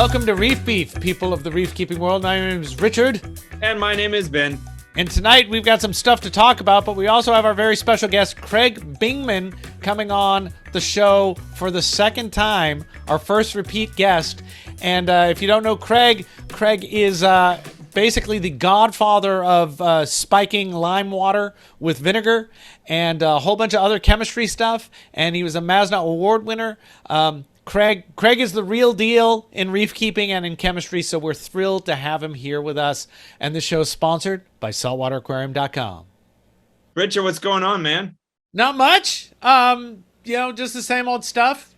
Welcome to Reef Beef, people of the reef keeping world. My name is Richard. And my name is Ben. And tonight we've got some stuff to talk about, but we also have our very special guest, Craig Bingman, coming on the show for the second time, our first repeat guest. And if you don't know Craig, Craig is basically the godfather of spiking lime water with vinegar and a whole bunch of other chemistry stuff. And he was a Masna Award winner. Craig is the real deal in reef keeping and in chemistry, so we're thrilled to have him here with us. And the show is sponsored by saltwateraquarium.com. Richard, what's going on, man? Not much. Just the same old stuff.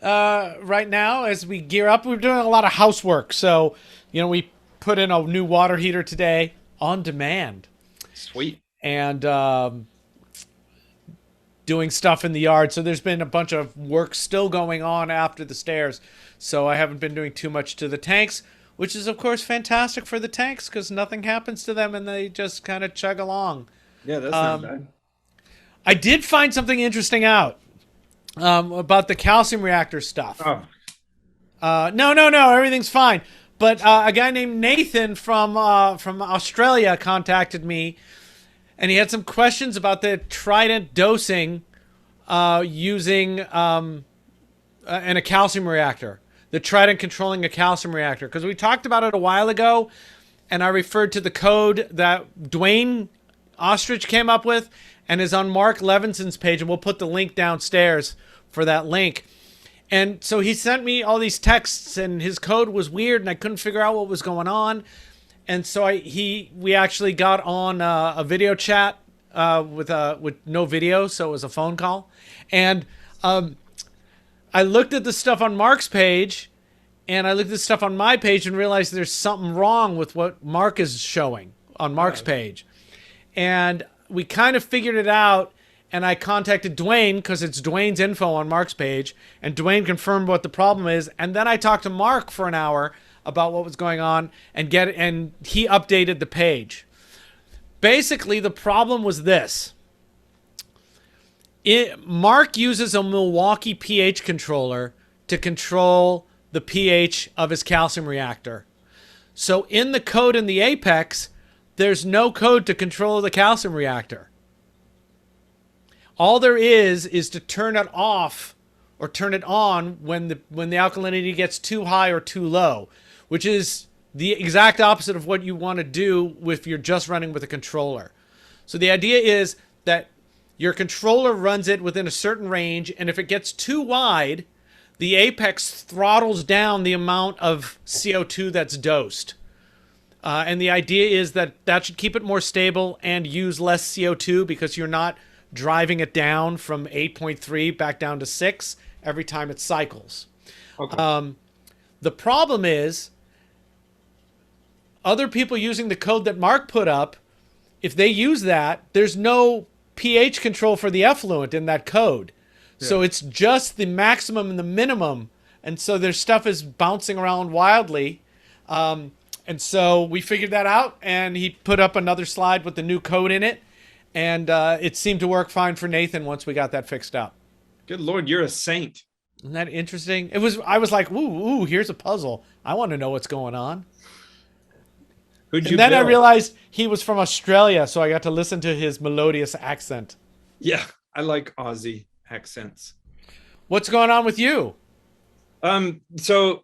Right now, as we gear up, we're doing a lot of housework. So, we put in a new water heater today on demand. Sweet. And doing stuff in the yard. So there's been a bunch of work still going on after the stairs. So I haven't been doing too much to the tanks, which is, of course, fantastic for the tanks because nothing happens to them and they just kind of chug along. Yeah, that's not bad. I did find something interesting out about the calcium reactor stuff. Oh. No, everything's fine. But a guy named Nathan from Australia contacted me, and he had some questions about the Trident dosing using in a calcium reactor. The Trident controlling a calcium reactor. Because we talked about it a while ago, and I referred to the code that Dwayne Ostrich came up with and is on Mark Levinson's page, and we'll put the link downstairs for that link. And so he sent me all these texts, and his code was weird, and I couldn't figure out what was going on. And so we actually got on a video chat with no video, so it was a phone call. And I looked at the stuff on Mark's page, and I looked at the stuff on my page and realized there's something wrong with what Mark is showing on Mark's page. And we kind of figured it out, and I contacted Dwayne because it's Dwayne's info on Mark's page, and Dwayne confirmed what the problem is. And then I talked to Mark for an hour about what was going on and he updated the page. Basically, the problem was this. Mark uses a Milwaukee pH controller to control the pH of his calcium reactor. So in the code in the Apex, there's no code to control the calcium reactor. All there is to turn it off or turn it on when the alkalinity gets too high or too low, which is the exact opposite of what you want to do if you're just running with a controller. So the idea is that your controller runs it within a certain range, and if it gets too wide, the Apex throttles down the amount of CO2 that's dosed. And the idea is that should keep it more stable and use less CO2 because you're not driving it down from 8.3 back down to 6 every time it cycles. Okay. The problem is other people using the code that Mark put up, if they use that, there's no pH control for the effluent in that code. Yeah. So it's just the maximum and the minimum. And so their stuff is bouncing around wildly. And so we figured that out, and he put up another slide with the new code in it. And it seemed to work fine for Nathan once we got that fixed up. Good Lord, you're a saint. Isn't that interesting? I was like, ooh, here's a puzzle. I want to know what's going on. Who'd you And then build? I realized he was from Australia, so I got to listen to his melodious accent. Yeah, I like Aussie accents. What's going on with you? So,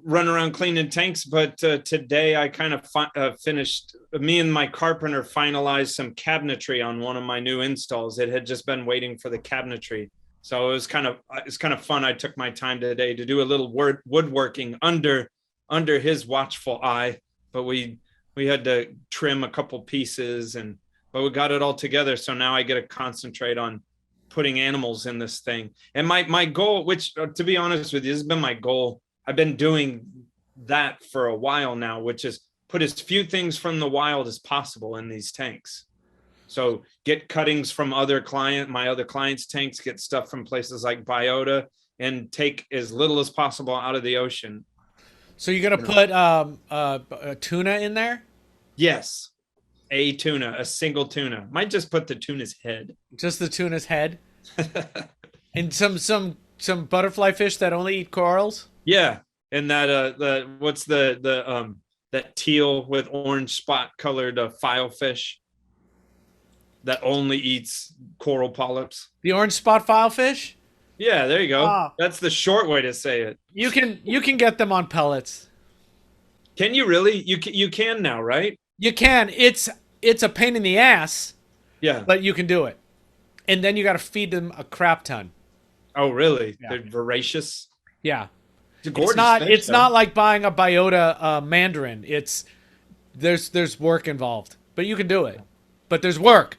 run around cleaning tanks, but today I kind of finished, me and my carpenter finalized some cabinetry on one of my new installs. It had just been waiting for the cabinetry. So it's kind of fun. I took my time today to do a little woodworking under his watchful eye, but we had to trim a couple pieces but we got it all together. So now I get to concentrate on putting animals in this thing. And my goal, which to be honest with you, this has been my goal. I've been doing that for a while now, which is put as few things from the wild as possible in these tanks. So get cuttings from my other clients' tanks, get stuff from places like Biota, and take as little as possible out of the ocean. So you're going to put a tuna in there? Yes. A tuna, a single tuna. Might just put the tuna's head. Just the tuna's head? And some butterfly fish that only eat corals? Yeah. And that what's the that teal with orange spot colored filefish that only eats coral polyps? The orange spot filefish? Yeah, there you go. Ah. That's the short way to say it. You can get them on pellets. Can you really? You can now, right? You can. It's a pain in the ass, Yeah. but you can do it. And then you got to feed them a crap ton. Oh, really? Yeah. They're voracious. Yeah. It's a gorgeous It's fish, though. not like buying a biota mandarin. There's work involved, but you can do it. But there's work.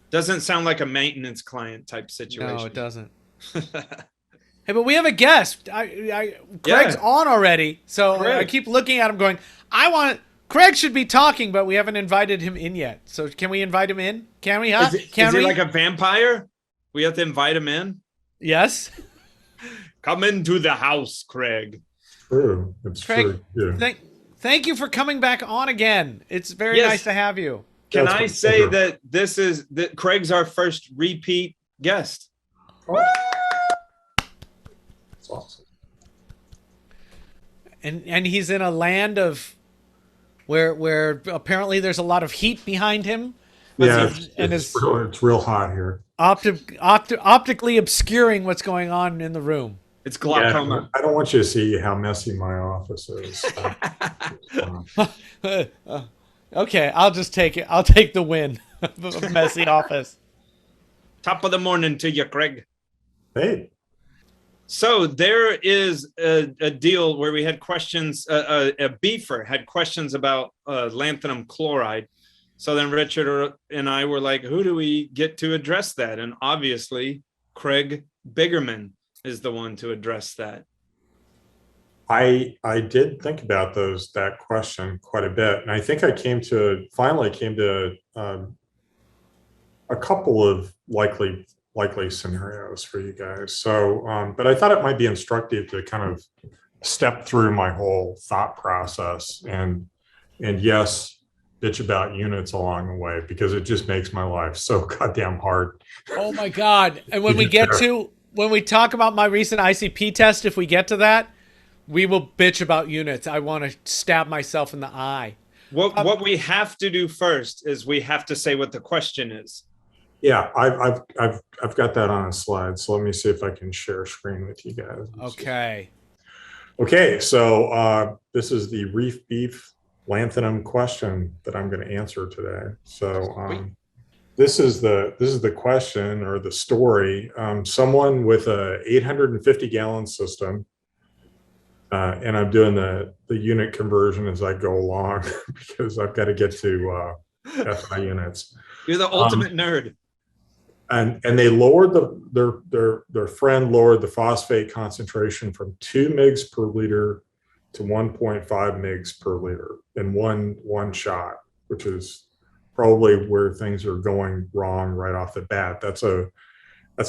Doesn't sound like a maintenance client type situation. No, it doesn't. Hey, but we have a guest. Craig's on already, so Craig. I keep looking at him going, Craig should be talking, but we haven't invited him in yet. So can we invite him in? Can we, huh? Is he like a vampire? We have to invite him in? Yes. Come into the house, Craig. True. It's Craig, true. Yeah. thank you for coming back on again. It's very nice to have you. Can That's I say that Craig's our first repeat guest? Oh. That's awesome. And he's in a land of where apparently there's a lot of heat behind him. Yeah, It's real hot here. Optically obscuring what's going on in the room. It's glaucoma. I don't want you to see how messy my office is. Okay, I'll just take it. I'll take the win. A messy office. Top of the morning to you, Craig. Hey. So there is a deal where we had questions. A beefer had questions about lanthanum chloride. So then Richard and I were like, who do we get to address that? And obviously, Craig Bingman is the one to address that. I did think about that question quite a bit, and I think I finally came to a couple of likely scenarios for you guys. So, but I thought it might be instructive to kind of step through my whole thought process and yes, bitch about units along the way, because it just makes my life so goddamn hard. Oh my God. And when we talk about my recent ICP test, if we get to that, we will bitch about units. I want to stab myself in the eye. What we have to do first is we have to say what the question is. Yeah, I've got that on a slide. So let me see if I can share screen with you guys. Okay. Okay, so this is the Reef Beef Lanthanum question that I'm going to answer today. So this is the question or the story. Someone with a 850 gallon system, and I'm doing the unit conversion as I go along because I've got to get to SI units. You're the ultimate nerd. And they lowered their friend lowered the phosphate concentration from 2 mgs per liter to 1.5 mgs per liter in one shot, which is probably where things are going wrong right off the bat. That's a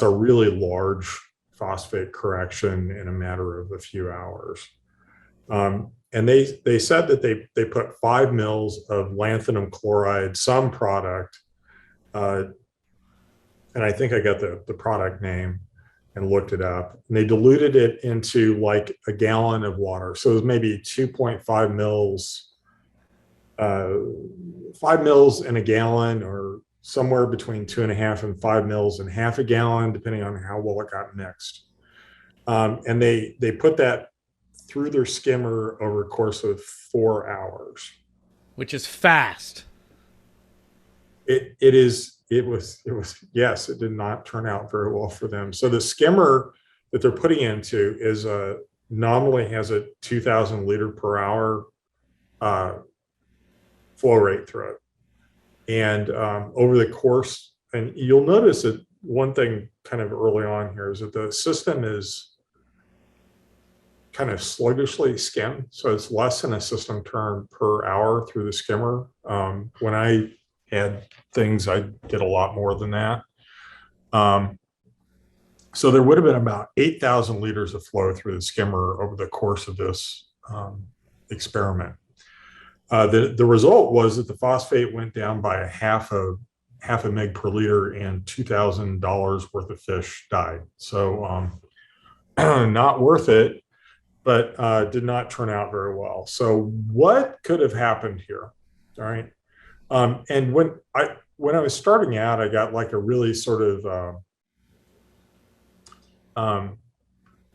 really large phosphate correction in a matter of a few hours. And they said that they put 5 mils of lanthanum chloride, some product, and I think I got the product name and looked it up. And they diluted it into like a gallon of water. So it was maybe 2.5 mils, 5 mils in a gallon, or somewhere between 2.5 and 5 mils in half a gallon, depending on how well it got mixed. And they put that through their skimmer over a course of 4 hours. Which is fast. It was, yes, it did not turn out very well for them. So the skimmer that they're putting into is nominally has a 2,000 liter per hour flow rate through it. And over the course, and you'll notice that one thing kind of early on here is that the system is kind of sluggishly skimmed. So it's less than a system turn per hour through the skimmer. When I had things, I did a lot more than that. So there would have been about 8,000 liters of flow through the skimmer over the course of this experiment. The result was that the phosphate went down by half a meg per liter, and $2,000 worth of fish died. So not worth it. but did not turn out very well. So what could have happened here? All right. And when I was starting out, I got like a really sort of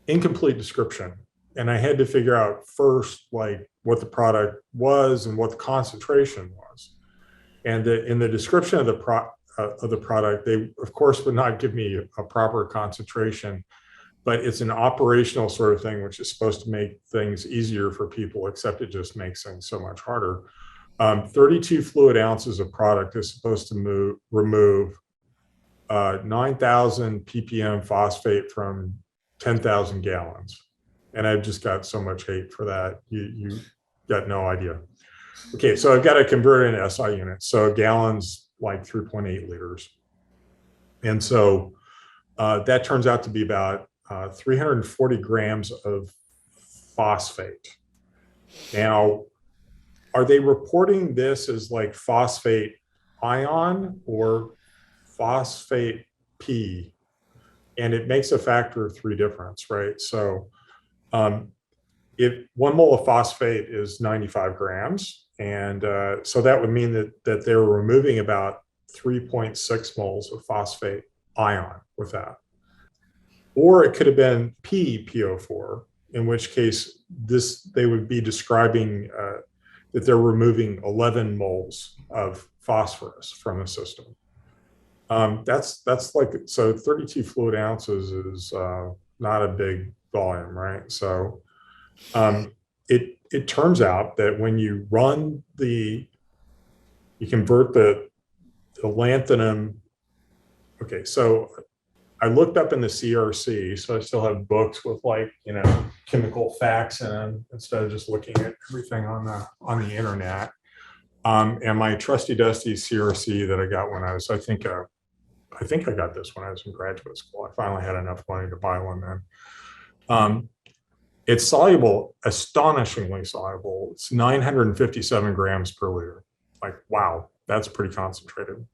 incomplete description. And I had to figure out first, like what the product was and what the concentration was. And in the description of the product, they of course would not give me a proper concentration, but it's an operational sort of thing, which is supposed to make things easier for people, except it just makes things so much harder. 32 fluid ounces of product is supposed to remove 9,000 ppm phosphate from 10,000 gallons. And I've just got so much hate for that. You got no idea. Okay, so I've got to convert it into SI units. So a gallon's like 3.8 liters. And so that turns out to be about 340 grams of phosphate. Now, are they reporting this as like phosphate ion or phosphate P? And it makes a factor of 3 difference, right? So if 1 mole of phosphate is 95 grams, and so that would mean that they're removing about 3.6 moles of phosphate ion with that. Or it could have been PPO4, in which case they would be describing that they're removing 11 moles of phosphorus from the system. That's like, so 32 fluid ounces is not a big volume, right? So it turns out that when you run you convert the lanthanum. Okay, so I looked up in the CRC, so I still have books with like, chemical facts in them instead of just looking at everything on the internet. And my trusty dusty CRC that I got when I think I got this when I was in graduate school. I finally had enough money to buy one then. It's soluble, astonishingly soluble. It's 957 grams per liter. Like, wow, that's pretty concentrated.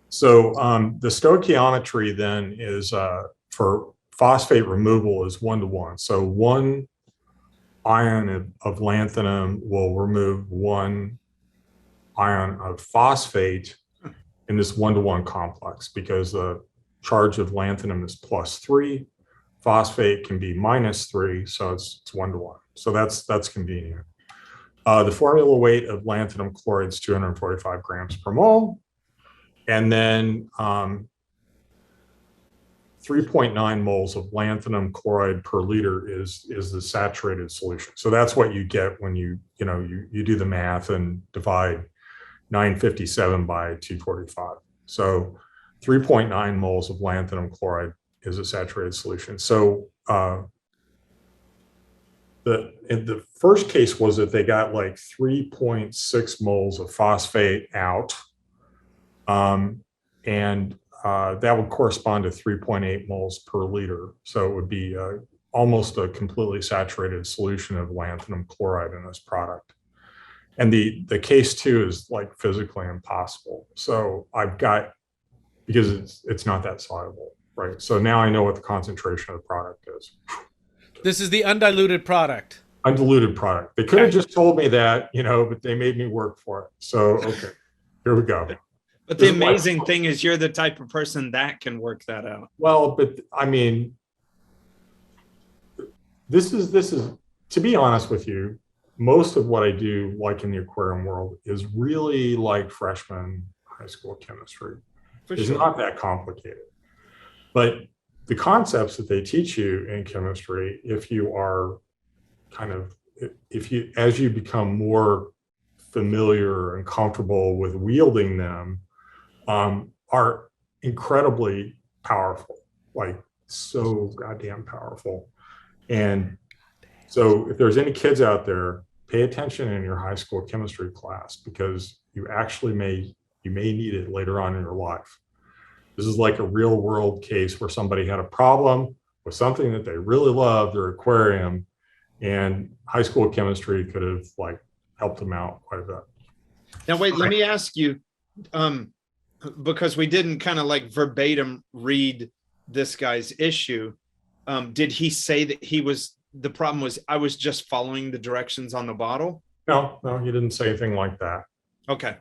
So the stoichiometry then is for phosphate removal is 1-to-1. So 1 ion of lanthanum will remove 1 ion of phosphate in this 1-to-1 complex, because the charge of lanthanum is +3. Phosphate can be -3, so it's 1-to-1. So that's convenient. The formula weight of lanthanum chloride is 245 grams per mole. And then 3.9 moles of lanthanum chloride per liter is the saturated solution. So that's what you get when you do the math and divide 957 by 245. So 3.9 moles of lanthanum chloride is a saturated solution. So the first case was that they got like 3.6 moles of phosphate out. And that would correspond to 3.8 moles per liter. So it would be almost a completely saturated solution of lanthanum chloride in this product. And the case 2 is like physically impossible. So because it's not that soluble, right? So now I know what the concentration of the product is. This is the undiluted product. Undiluted product. They could have just told me that, but they made me work for it. So, okay, here we go. But the amazing thing is you're the type of person that can work that out. Well, but I mean, this is to be honest with you, most of what I do, like in the aquarium world, is really like freshman high school chemistry. It's not that complicated. But the concepts that they teach you in chemistry, if you are as you become more familiar and comfortable with wielding them, are incredibly powerful, like so goddamn powerful. And so if there's any kids out there, pay attention in your high school chemistry class, because you may need it later on in your life. This is like a real world case where somebody had a problem with something that they really loved, their aquarium, and high school chemistry could have like helped them out quite a bit. Now, wait, let me ask you, because we didn't kind of like verbatim read this guy's issue. Did he say that he was the problem was I was just following the directions on the bottle? No, you didn't say anything like that. Okay.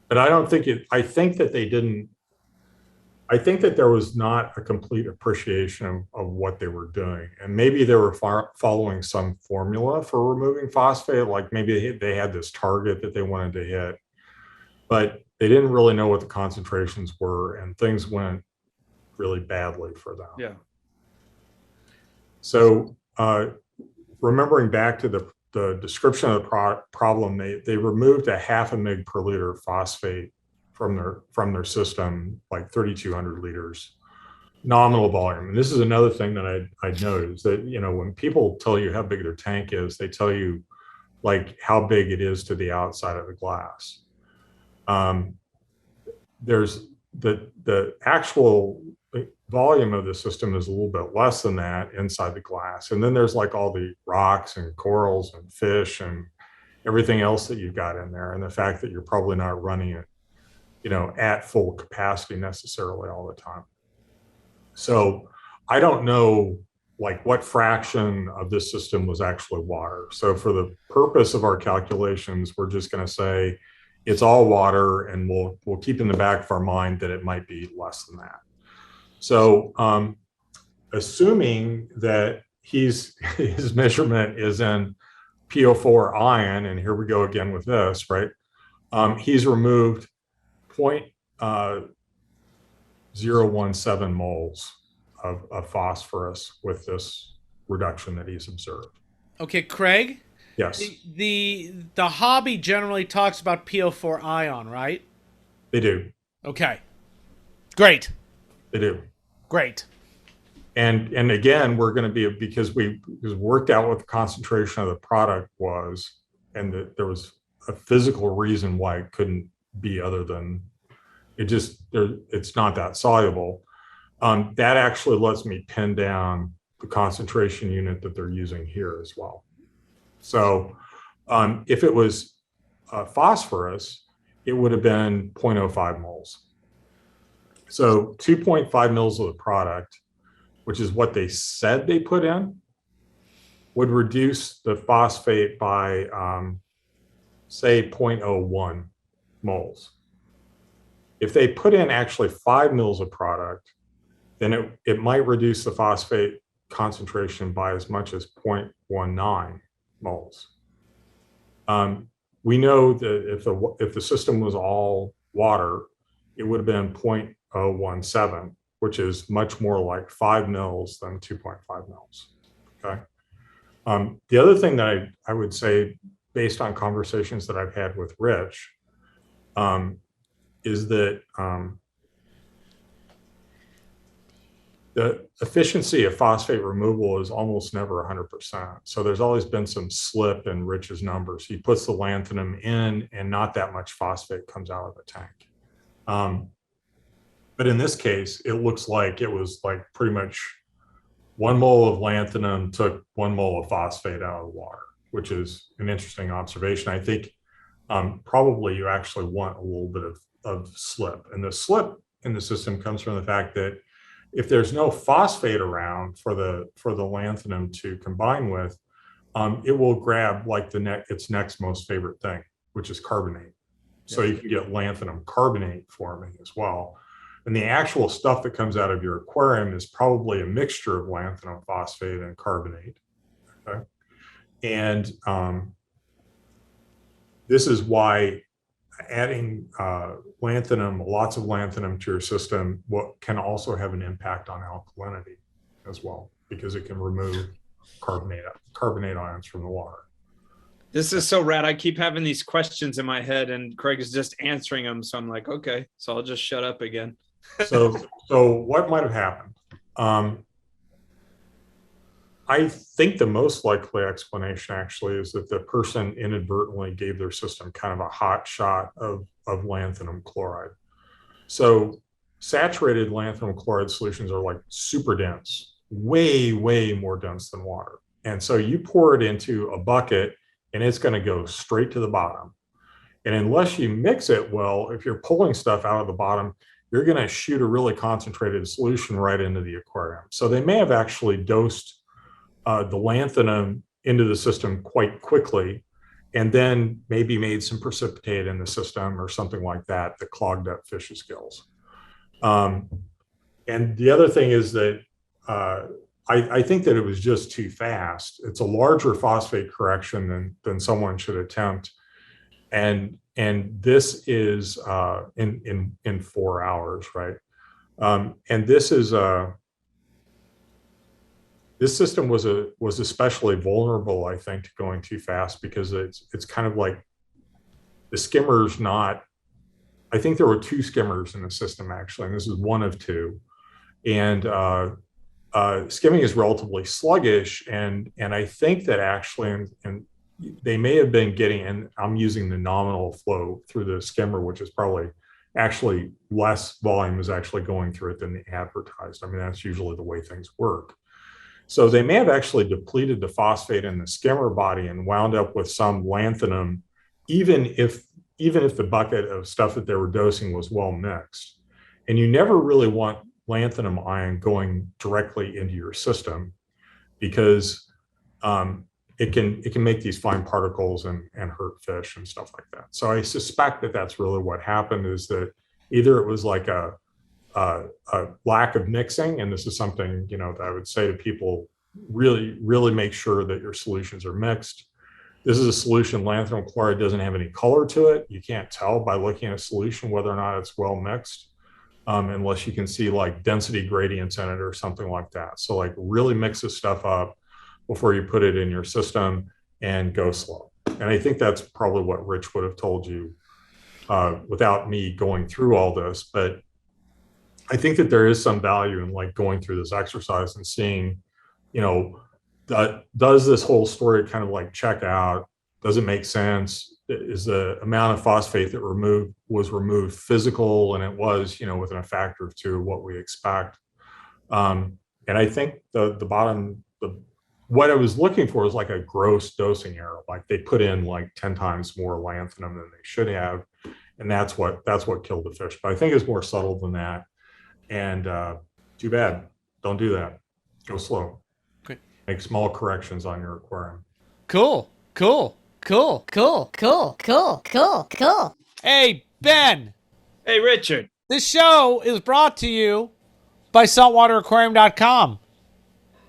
But I don't think I think that they didn't, I think that there was not a complete appreciation of what they were doing. And maybe they were following some formula for removing phosphate, like maybe they had this target that they wanted to hit, but they didn't really know what the concentrations were, and things went really badly for them. Yeah. So remembering back to the description of the problem, they removed a 0.5 mg per liter phosphate from their system, like 3,200 liters nominal volume. And this is another thing that I noticed, that, you know, when people tell you how big their tank is, they tell you like how big it is to the outside of the glass. There's the actual volume of the system is a little bit less than that inside the glass. And then there's like all the rocks and corals and fish and everything else that you've got in there. And the fact that you're probably not running it, you know, at full capacity necessarily all the time. So I don't know like what fraction of this system was actually water. So for the purpose of our calculations, we're just going to say it's all water, and we'll keep in the back of our mind that it might be less than that. So assuming that his measurement is in PO4 ion, and here we go again with this, right? He's removed 0.017 moles of phosphorus with this reduction that he's observed. Okay, Craig? Yes. The hobby generally talks about PO4 ion, right? They do. Okay. Great. They do. Great. And again, we're going to be, because we worked out what the concentration of the product was, and that there was a physical reason why it couldn't be other than it's not that soluble. That actually lets me pin down the concentration unit that they're using here as well. So if it was phosphorus, it would have been 0.05 moles. So 2.5 mils of the product, which is what they said they put in, would reduce the phosphate by, say, 0.01 moles. If they put in actually 5 mils of product, then it might reduce the phosphate concentration by as much as 0.19 moles. We know that if the system was all water, it would have been 0.017, which is much more like 5 mils than 2.5 mils. Okay. The other thing that I would say, based on conversations that I've had with Rich, is that the efficiency of phosphate removal is almost never 100%. So there's always been some slip in Rich's numbers. He puts the lanthanum in and not that much phosphate comes out of the tank. But in this case, it looks like it was like pretty much 1 mole of lanthanum took 1 mole of phosphate out of the water, which is an interesting observation. I think probably you actually want a little bit of slip. And the slip in the system comes from the fact that if there's no phosphate around for the lanthanum to combine with, it will grab like its next most favorite thing, which is carbonate. So you can get lanthanum carbonate forming as well. And the actual stuff that comes out of your aquarium is probably a mixture of lanthanum phosphate and carbonate. Okay? And this is why adding lanthanum, lots of lanthanum to your system, can also have an impact on alkalinity as well, because it can remove carbonate ions from the water. This is so rad. I keep having these questions in my head, and Craig is just answering them. So I'm like, okay, so I'll just shut up again. So what might have happened? I think the most likely explanation actually is that the person inadvertently gave their system kind of a hot shot of lanthanum chloride. So saturated lanthanum chloride solutions are like super dense, way, way more dense than water. And so you pour it into a bucket and it's going to go straight to the bottom. And unless you mix it well, if you're pulling stuff out of the bottom, you're going to shoot a really concentrated solution right into the aquarium. So they may have actually dosed the lanthanum into the system quite quickly, and then maybe made some precipitate in the system or something like that that clogged up fish's gills. And the other thing is that I think that it was just too fast. It's a larger phosphate correction than someone should attempt, and this is in 4 hours, right? And this is this system was especially vulnerable, I think, to going too fast, because it's kind of like the skimmer's not. I think there were 2 skimmers in the system actually, and this is one of 2. And skimming is relatively sluggish, and I think that actually, and they may have been getting, and I'm using the nominal flow through the skimmer, which is probably actually less volume is actually going through it than the advertised. I mean, that's usually the way things work. So they may have actually depleted the phosphate in the skimmer body and wound up with some lanthanum, even if the bucket of stuff that they were dosing was well mixed. And you never really want lanthanum ion going directly into your system, because it can make these fine particles and hurt fish and stuff like that. So I suspect that that's really what happened, is that either it was like a lack of mixing, and this is something, you know, that I would say to people, really make sure that your solutions are mixed. This is a solution, lanthanum chloride doesn't have any color to it. You can't tell by looking at a solution whether or not it's well mixed, unless you can see like density gradients in it or something like that. So like really mix this stuff up before you put it in your system, and go slow. And I think that's probably what Rich would have told you without me going through all this. But I think that there is some value in like going through this exercise and seeing, you know, does this whole story kind of like check out? Does it make sense? Is the amount of phosphate that was removed physical? And it was, you know, within a factor of 2 of what we expect. And I think what I was looking for was like a gross dosing error. Like they put in like 10 times more lanthanum than they should have. And that's what killed the fish. But I think it's more subtle than that. And too bad. Don't do that. Go slow. Great. Make small corrections on your aquarium. Cool. Hey, Ben. Hey, Richard. This show is brought to you by saltwateraquarium.com.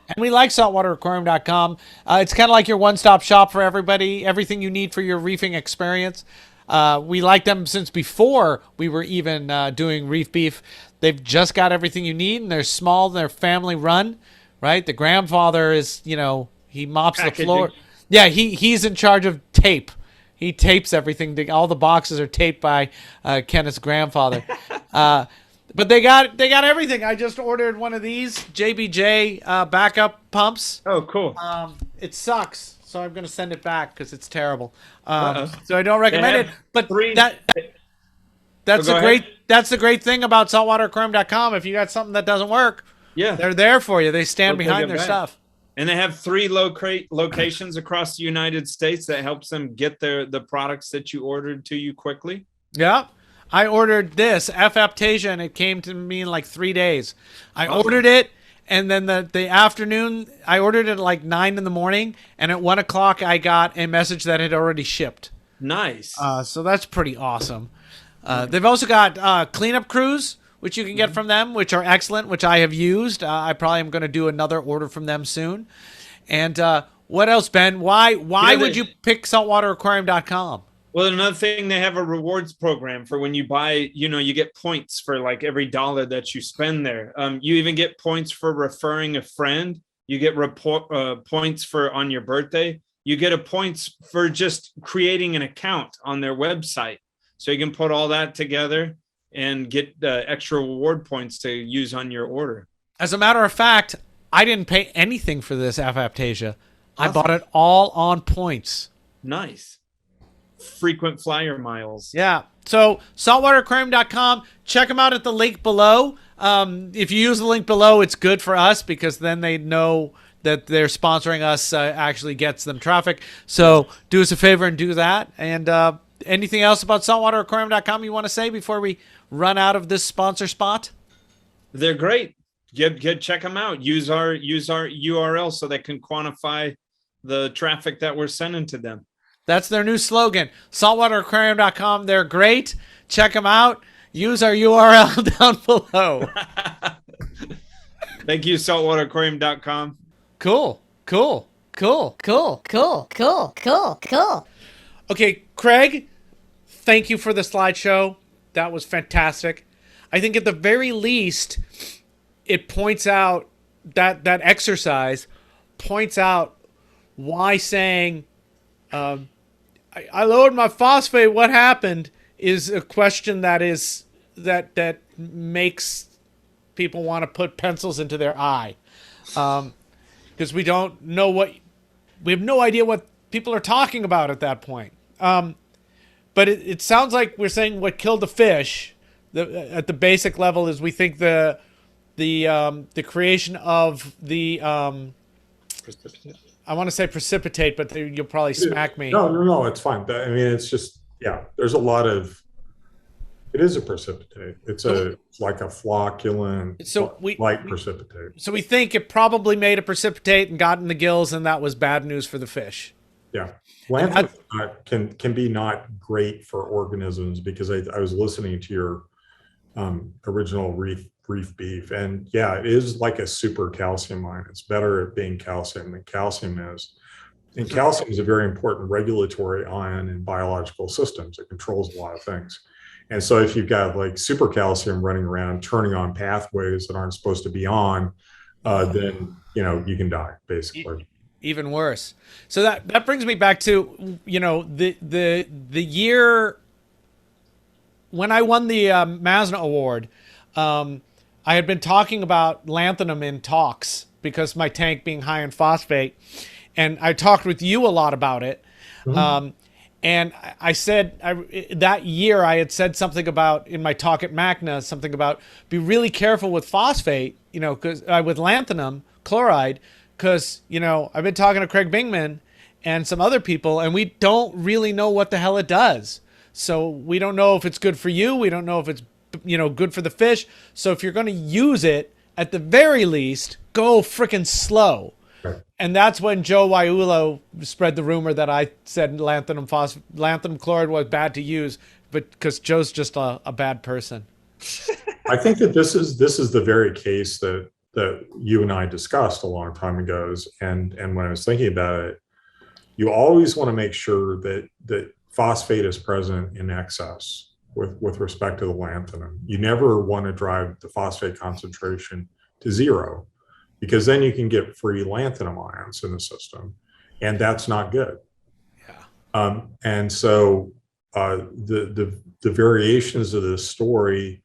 And we like saltwateraquarium.com. It's kind of like your one-stop shop for everything you need for your reefing experience. We like them since before we were even doing Reef Beef. They've just got everything you need, and they're small, and they're family run, right? The grandfather is, you know, he mops the floor. Yeah, he's in charge of tape. He tapes everything. All the boxes are taped by Kenneth's grandfather. But they got everything. I just ordered one of these JBJ backup pumps. Oh, cool. It sucks, so I'm going to send it back because it's terrible. So I don't recommend it. But that's the great thing about saltwateraquarium.com. If you got something that doesn't work, yeah, they're there for you. They stand behind their stuff. And they have 3 locations across the United States that helps them get the products that you ordered to you quickly. Yeah. I ordered this F-Aptasia, and it came to me in like 3 days. I ordered it, and then the afternoon, I ordered it at like 9 in the morning, and at 1 o'clock, I got a message that had already shipped. Nice. So that's pretty awesome. They've also got cleanup crews, which you can get from them, which are excellent, which I have used. I probably am going to do another order from them soon. And what else, Ben? Why would you pick saltwateraquarium.com? Well, another thing, they have a rewards program for when you buy, you know, you get points for like every dollar that you spend there. You even get points for referring a friend. You get points for on your birthday. You get points for just creating an account on their website. So you can put all that together and get extra reward points to use on your order. As a matter of fact, I didn't pay anything for this F-Aptasia. I bought it all on points. Nice. Frequent flyer miles. Yeah. So saltwateraquarium.com. Check them out at the link below. If you use the link below, it's good for us because then they know that they're sponsoring us actually gets them traffic. So do us a favor and do that. And anything else about saltwateraquarium.com you want to say before we run out of this sponsor spot? They're great. check them out. Use our URL so they can quantify the traffic that we're sending to them. That's their new slogan. saltwateraquarium.com. They're great. Check them out. Use our URL down below. Thank you, saltwateraquarium.com. Cool. Okay, Craig, thank you for the slideshow. That was fantastic. I think at the very least, it points out that exercise points out why saying, I lowered my phosphate, what happened, is a question that makes people want to put pencils into their eye. Because we have no idea what people are talking about at that point. But it sounds like we're saying what killed the fish at the basic level is we think the creation of the Precipitate. I want to say precipitate, but you'll probably smack me. No, it's fine. I mean, it's just, there's a lot of, it is a precipitate. It's like a flocculent, light precipitate. So we think it probably made a precipitate and got in the gills, and that was bad news for the fish. Yeah. Lanthanum can be not great for organisms, because I was listening to your original reef beef, and it is like a super calcium mine. It's better at being calcium than calcium is. And calcium is a very important regulatory ion in biological systems. It controls a lot of things. And so if you've got like super calcium running around, turning on pathways that aren't supposed to be on, then, you can die, basically. Even worse. So that brings me back to, the year when I won the Masna Award. I had been talking about lanthanum in talks because my tank being high in phosphate, and I talked with you a lot about it. Mm-hmm. And I said that year I had said something about, in my talk at MACNA, something about be really careful with phosphate, because with lanthanum chloride, because I've been talking to Craig Bingman and some other people, and we don't really know what the hell it does. So we don't know if it's good for you. We don't know if it's good for the fish. So if you're going to use it, at the very least, go freaking slow. Right. And that's when Joe Waiulo spread the rumor that I said lanthanum chloride was bad to use, but because Joe's just a bad person. I think that this is the very case that you and I discussed a long time ago. And when I was thinking about it, you always want to make sure that phosphate is present in excess with respect to the lanthanum. You never want to drive the phosphate concentration to zero, because then you can get free lanthanum ions in the system, and that's not good. Yeah. And so the variations of this story,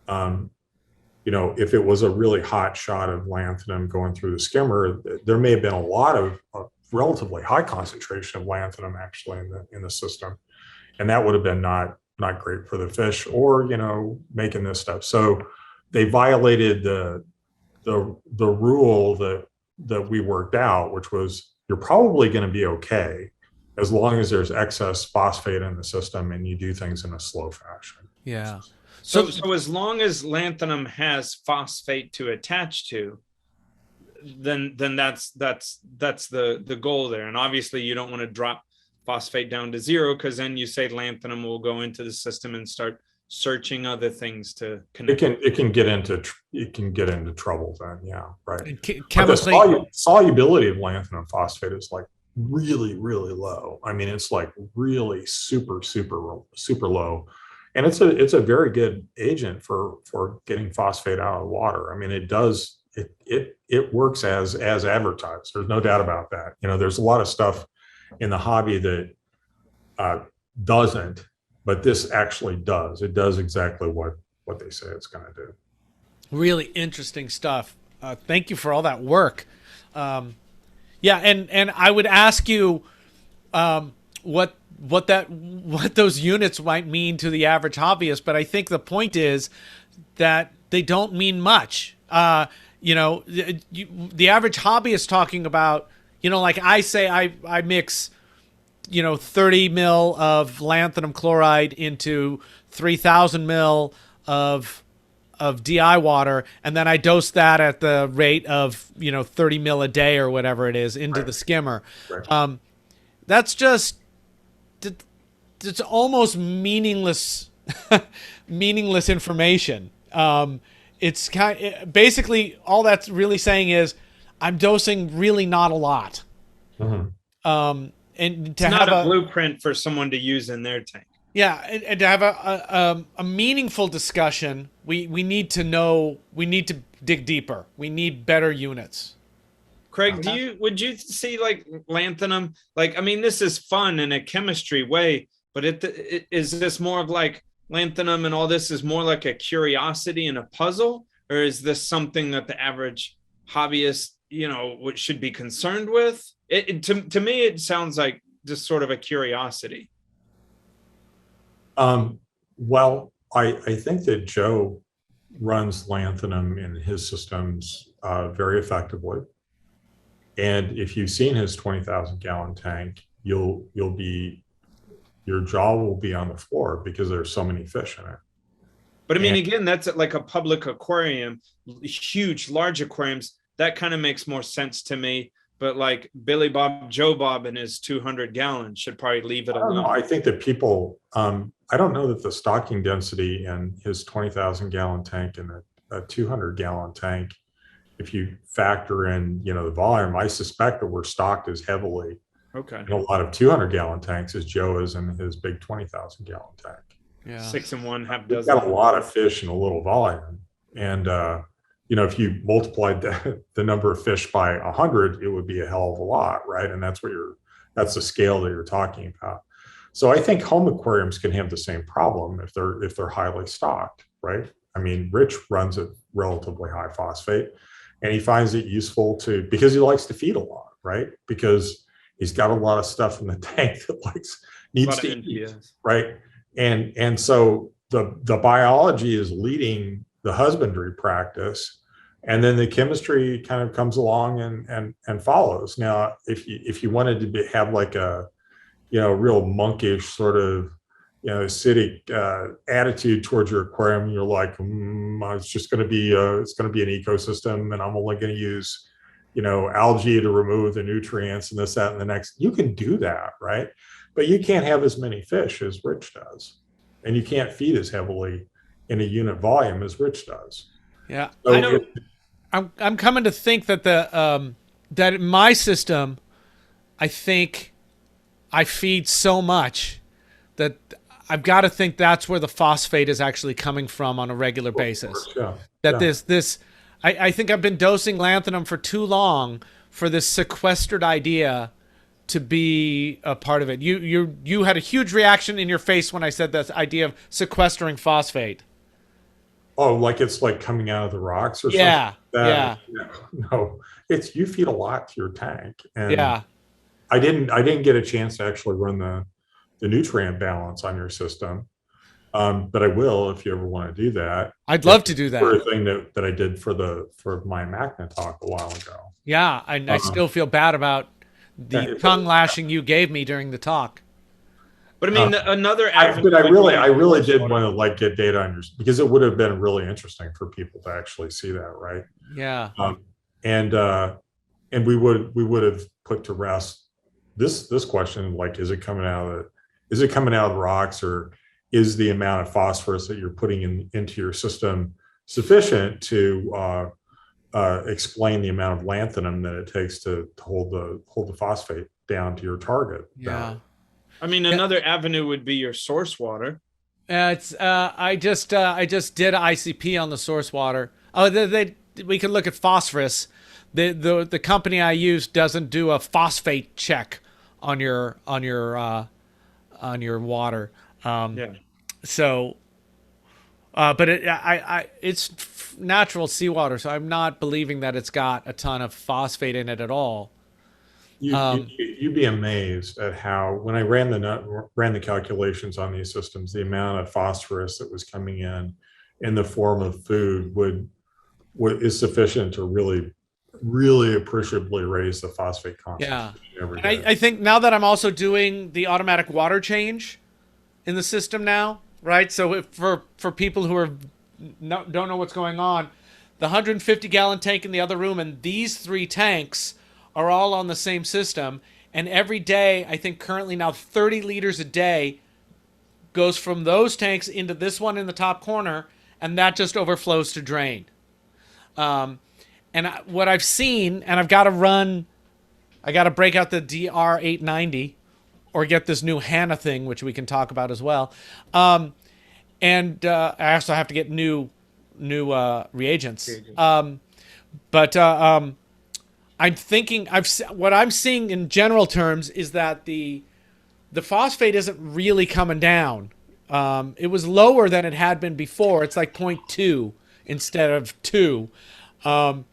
if it was a really hot shot of lanthanum going through the skimmer, there may have been a lot of relatively high concentration of lanthanum actually in the system, and that would have been not great for the fish, or making this stuff. So they violated the rule that we worked out, which was you're probably going to be okay as long as there's excess phosphate in the system and you do things in a slow fashion. Yeah. So as long as lanthanum has phosphate to attach to, then that's the goal there. And obviously you don't want to drop phosphate down to zero, because then you say lanthanum will go into the system and start searching other things to connect. It can get into trouble then. Yeah, right. And but the solubility of lanthanum phosphate is like really, really low. I mean, it's like really super, super, super low. And it's a very good agent for getting phosphate out of the water. I mean, it works as advertised. There's no doubt about that. There's a lot of stuff in the hobby that doesn't, but this actually does. It does exactly what they say it's going to do. Really interesting stuff. Thank you for all that work. And I would ask you what those units might mean to the average hobbyist, but I think the point is that they don't mean much. The average hobbyist talking about, like I say, I mix 30 mil of lanthanum chloride into 3,000 mil of of DI water, and then I dose that at the rate of 30 mil a day or whatever it is into the skimmer. Right. That's just it's almost meaningless meaningless information. It's basically all that's really saying is I'm dosing really not a lot. Mm-hmm. And to it's have not a blueprint for someone to use in their tank. Yeah, and to have a meaningful discussion, we need to know, we need to dig deeper. We need better units. Craig, would you see like lanthanum? Like, I mean, this is fun in a chemistry way, but is this more of like lanthanum and all this is more like a curiosity and a puzzle, or is this something that the average hobbyist, should be concerned with? To me, it sounds like just sort of a curiosity. Well, I think that Joe runs lanthanum in his systems very effectively. And if you've seen his 20,000 gallon tank, your jaw will be on the floor because there's so many fish in it. But I mean, again, that's like a public aquarium, huge, large aquariums. That kind of makes more sense to me. But like Billy Bob, Joe Bob and his 200 gallons should probably leave it alone. I think that people, I don't know that the stocking density in his 20,000 gallon tank and a 200 gallon tank, if you factor in, the volume, I suspect that we're stocked as heavily in a lot of 200 gallon tanks as Joe is in his big 20,000 gallon tank. Yeah. 6 and 1 half We've dozen. got a lot of fish in a little volume. And, if you multiplied the number of fish by 100, it would be a hell of a lot, right? And that's the scale that you're talking about. So I think home aquariums can have the same problem if they're highly stocked, right? I mean, Rich runs a relatively high phosphate, and he finds it useful because he likes to feed a lot, right? Because he's got a lot of stuff in the tank that needs to eat, right? And so the biology is leading the husbandry practice, and then the chemistry kind of comes along and follows. Now, if you wanted to have like a real monkish sort of acidic attitude towards your aquarium, you're like, it's just going to be an ecosystem, and I'm only going to use algae to remove the nutrients and this, that, and the next. You can do that, right? But you can't have as many fish as Rich does, and you can't feed as heavily in a unit volume as Rich does. Yeah, so I know. I'm coming to think that that in my system, I think I feed so much that I've got to think that's where the phosphate is actually coming from on a regular basis. Yeah. That I think I've been dosing lanthanum for too long for this sequestered idea to be a part of it. You had a huge reaction in your face when I said that idea of sequestering phosphate. Oh, like it's like coming out of the rocks or something? Yeah. No, it's, you feed a lot to your tank. And yeah. I didn't get a chance to actually run the nutrient balance on your system. But I will if you ever want to do that. I'd love to do that. For a thing that I did for my Magna talk a while ago. Yeah, I still feel bad about the tongue lashing you gave me during the talk. But I mean, another avenue. But I really did want to get data on yours, because it would have been really interesting for people to actually see that, right? Yeah. And we would have put to rest this question, like, is it coming out of the rocks, or is the amount of phosphorus that you're putting into your system sufficient to explain the amount of lanthanum that it takes to hold the phosphate down to your target? Yeah. I mean, another avenue would be your source water. It's I just did ICP on the source water. Oh, we could look at phosphorus. The company I use doesn't do a phosphate check on your water. Yeah. So, but it's natural seawater, so I'm not believing that it's got a ton of phosphate in it at all. You'd be amazed at how, when I ran the calculations on these systems, the amount of phosphorus that was coming in the form of food is sufficient to really appreciably raise the phosphate concentration every day. I think now that I'm also doing the automatic water change in the system now, right? So for people who are don't know what's going on. The 150-gallon tank in the other room and these 3 tanks are all on the same system. And every day, I think currently now 30 liters a day goes from those tanks into this one in the top corner, and that just overflows to drain. What I've seen, and I got to break out the DR890 or get this new Hanna thing, which we can talk about as well. I also have to get new reagents. I'm thinking what I'm seeing in general terms is that the phosphate isn't really coming down. It was lower than it had been before. It's like 0.2 instead of 2. But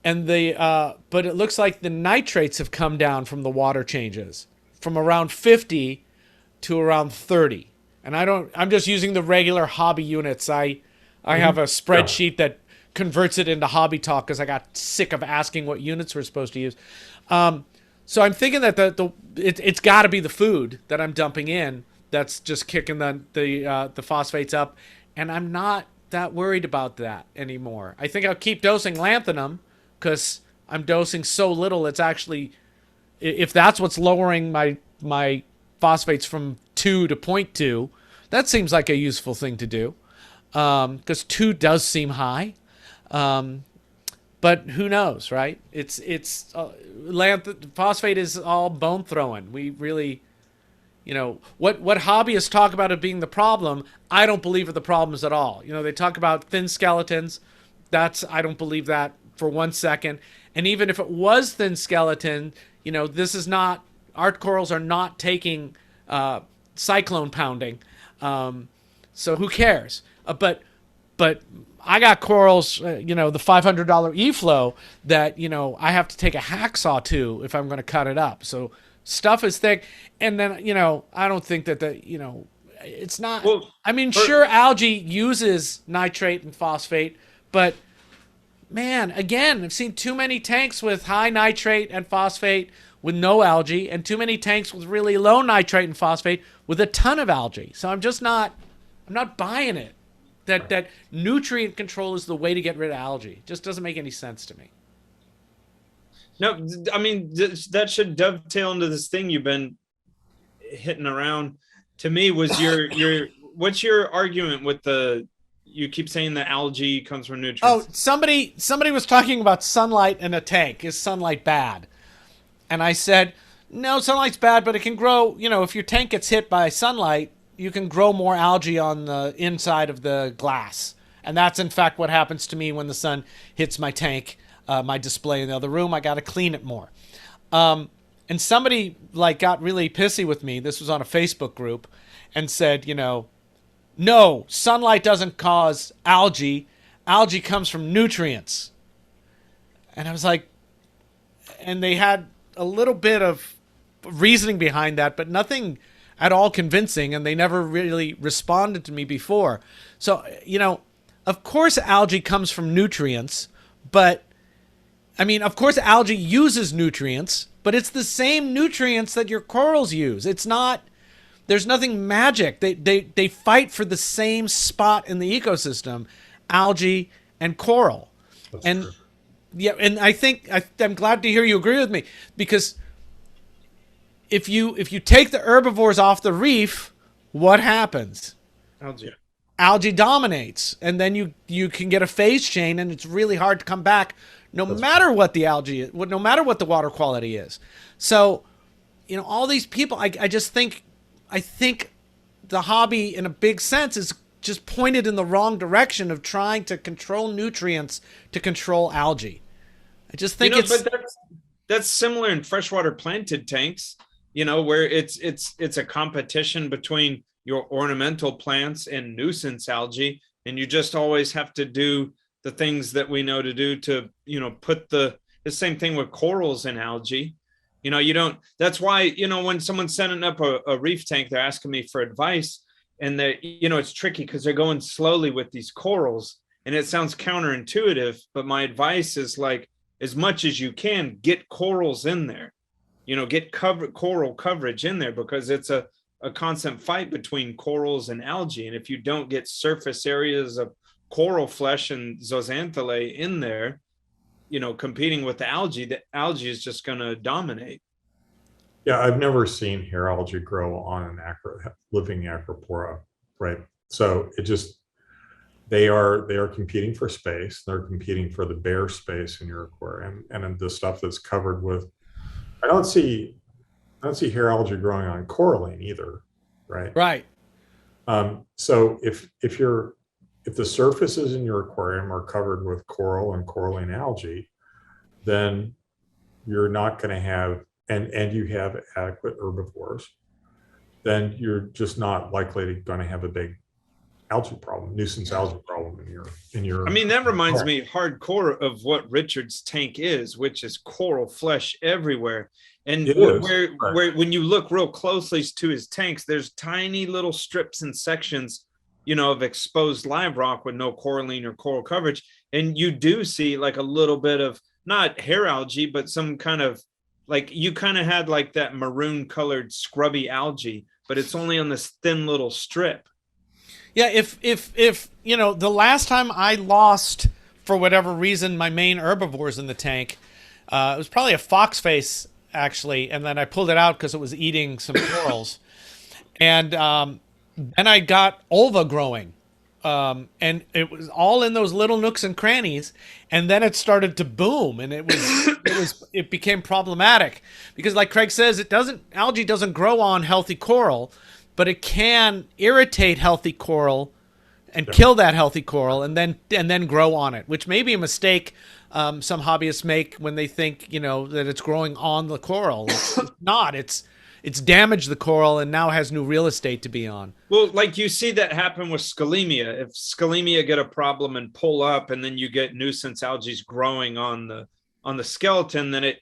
it looks like the nitrates have come down from the water changes from around 50 to around 30. And I'm just using the regular hobby units. I have a spreadsheet that converts it into hobby talk because I got sick of asking what units we're supposed to use. So I'm thinking that it's got to be the food that I'm dumping in that's just kicking the phosphates up, and I'm not that worried about that anymore. I think I'll keep dosing lanthanum because I'm dosing so little. It's actually, if that's what's lowering my phosphates from 2 to 0.2, that seems like a useful thing to do because 2 does seem high. But who knows, right? Phosphate is all bone throwing. We really, what hobbyists talk about it being the problem, I don't believe are the problems at all. They talk about thin skeletons. I don't believe that for 1 second. And even if it was thin skeleton, this is not, art corals are not taking cyclone pounding. So who cares? But I got corals, the $500 E-flow that, I have to take a hacksaw to if I'm going to cut it up. So stuff is thick. And then, I don't think that it's not, sure, algae uses nitrate and phosphate, but man, again, I've seen too many tanks with high nitrate and phosphate with no algae and too many tanks with really low nitrate and phosphate with a ton of algae. So I'm not buying it. That nutrient control is the way to get rid of algae. It just doesn't make any sense to me. No, that should dovetail into this thing you've been hitting around. To me, was what's your argument with you keep saying that algae comes from nutrients? Oh, somebody was talking about sunlight in a tank. Is sunlight bad? And I said, no, sunlight's bad, but it can grow. If your tank gets hit by sunlight, you can grow more algae on the inside of the glass. And that's, in fact, what happens to me when the sun hits my tank, my display in the other room. I got to clean it more. And somebody got really pissy with me. This was on a Facebook group and said, no, sunlight doesn't cause algae. Algae comes from nutrients. And I was like, and they had a little bit of reasoning behind that, but nothing at all convincing, and they never really responded to me before. So, of course algae comes from nutrients, but of course algae uses nutrients, but it's the same nutrients that your corals use. It's not, there's nothing magic. They fight for the same spot in the ecosystem, algae and coral. That's and true. Yeah, and I'm glad to hear you agree with me, because if you take the herbivores off the reef, what happens? Algae dominates, and then you can get a phase change, and it's really hard to come back, no matter what the algae is, no matter what the water quality is. So, all these people, I think the hobby, in a big sense, is just pointed in the wrong direction of trying to control nutrients to control algae. I just think but that's similar in freshwater planted tanks. Where it's a competition between your ornamental plants and nuisance algae, and you just always have to do the things that we know to do to, put the same thing with corals and algae. That's why, when someone's setting up a reef tank, they're asking me for advice, and it's tricky because they're going slowly with these corals, and it sounds counterintuitive, but my advice is as much as you can, get corals in there. Get coral coverage in there, because it's a constant fight between corals and algae. And if you don't get surface areas of coral flesh and zooxanthellae in there, competing with the algae is just going to dominate. Yeah, I've never seen hair algae grow on an living acropora, right? So they are competing for space. They're competing for the bare space in your aquarium, and the stuff that's covered with. I don't see hair algae growing on coralline either, right? Right. So if the surfaces in your aquarium are covered with coral and coralline algae, then you're not going to have, and you have adequate herbivores, then you're just not likely going to have a big nuisance algae problem in your. I mean, that reminds me hardcore of what Richard's tank is, which is coral flesh everywhere. And where when you look real closely to his tanks, there's tiny little strips and sections, of exposed live rock with no coralline or coral coverage. And you do see like a little bit of not hair algae, but some kind of like you kind of had like that maroon colored scrubby algae, but it's only on this thin little strip. Yeah, if the last time I lost, for whatever reason, my main herbivores in the tank, it was probably a foxface, actually, and then I pulled it out because it was eating some corals. And then I got ulva growing, and it was all in those little nooks and crannies, and then it started to boom, and it became problematic because, like Craig says, algae doesn't grow on healthy coral, but it can irritate healthy coral and kill that healthy coral and then grow on it, which may be a mistake some hobbyists make when they think, that it's growing on the coral. It's not. It's damaged the coral and now has new real estate to be on. Well, like you see that happen with scalemia. If scalemia get a problem and pull up, and then you get nuisance algae growing on the skeleton, then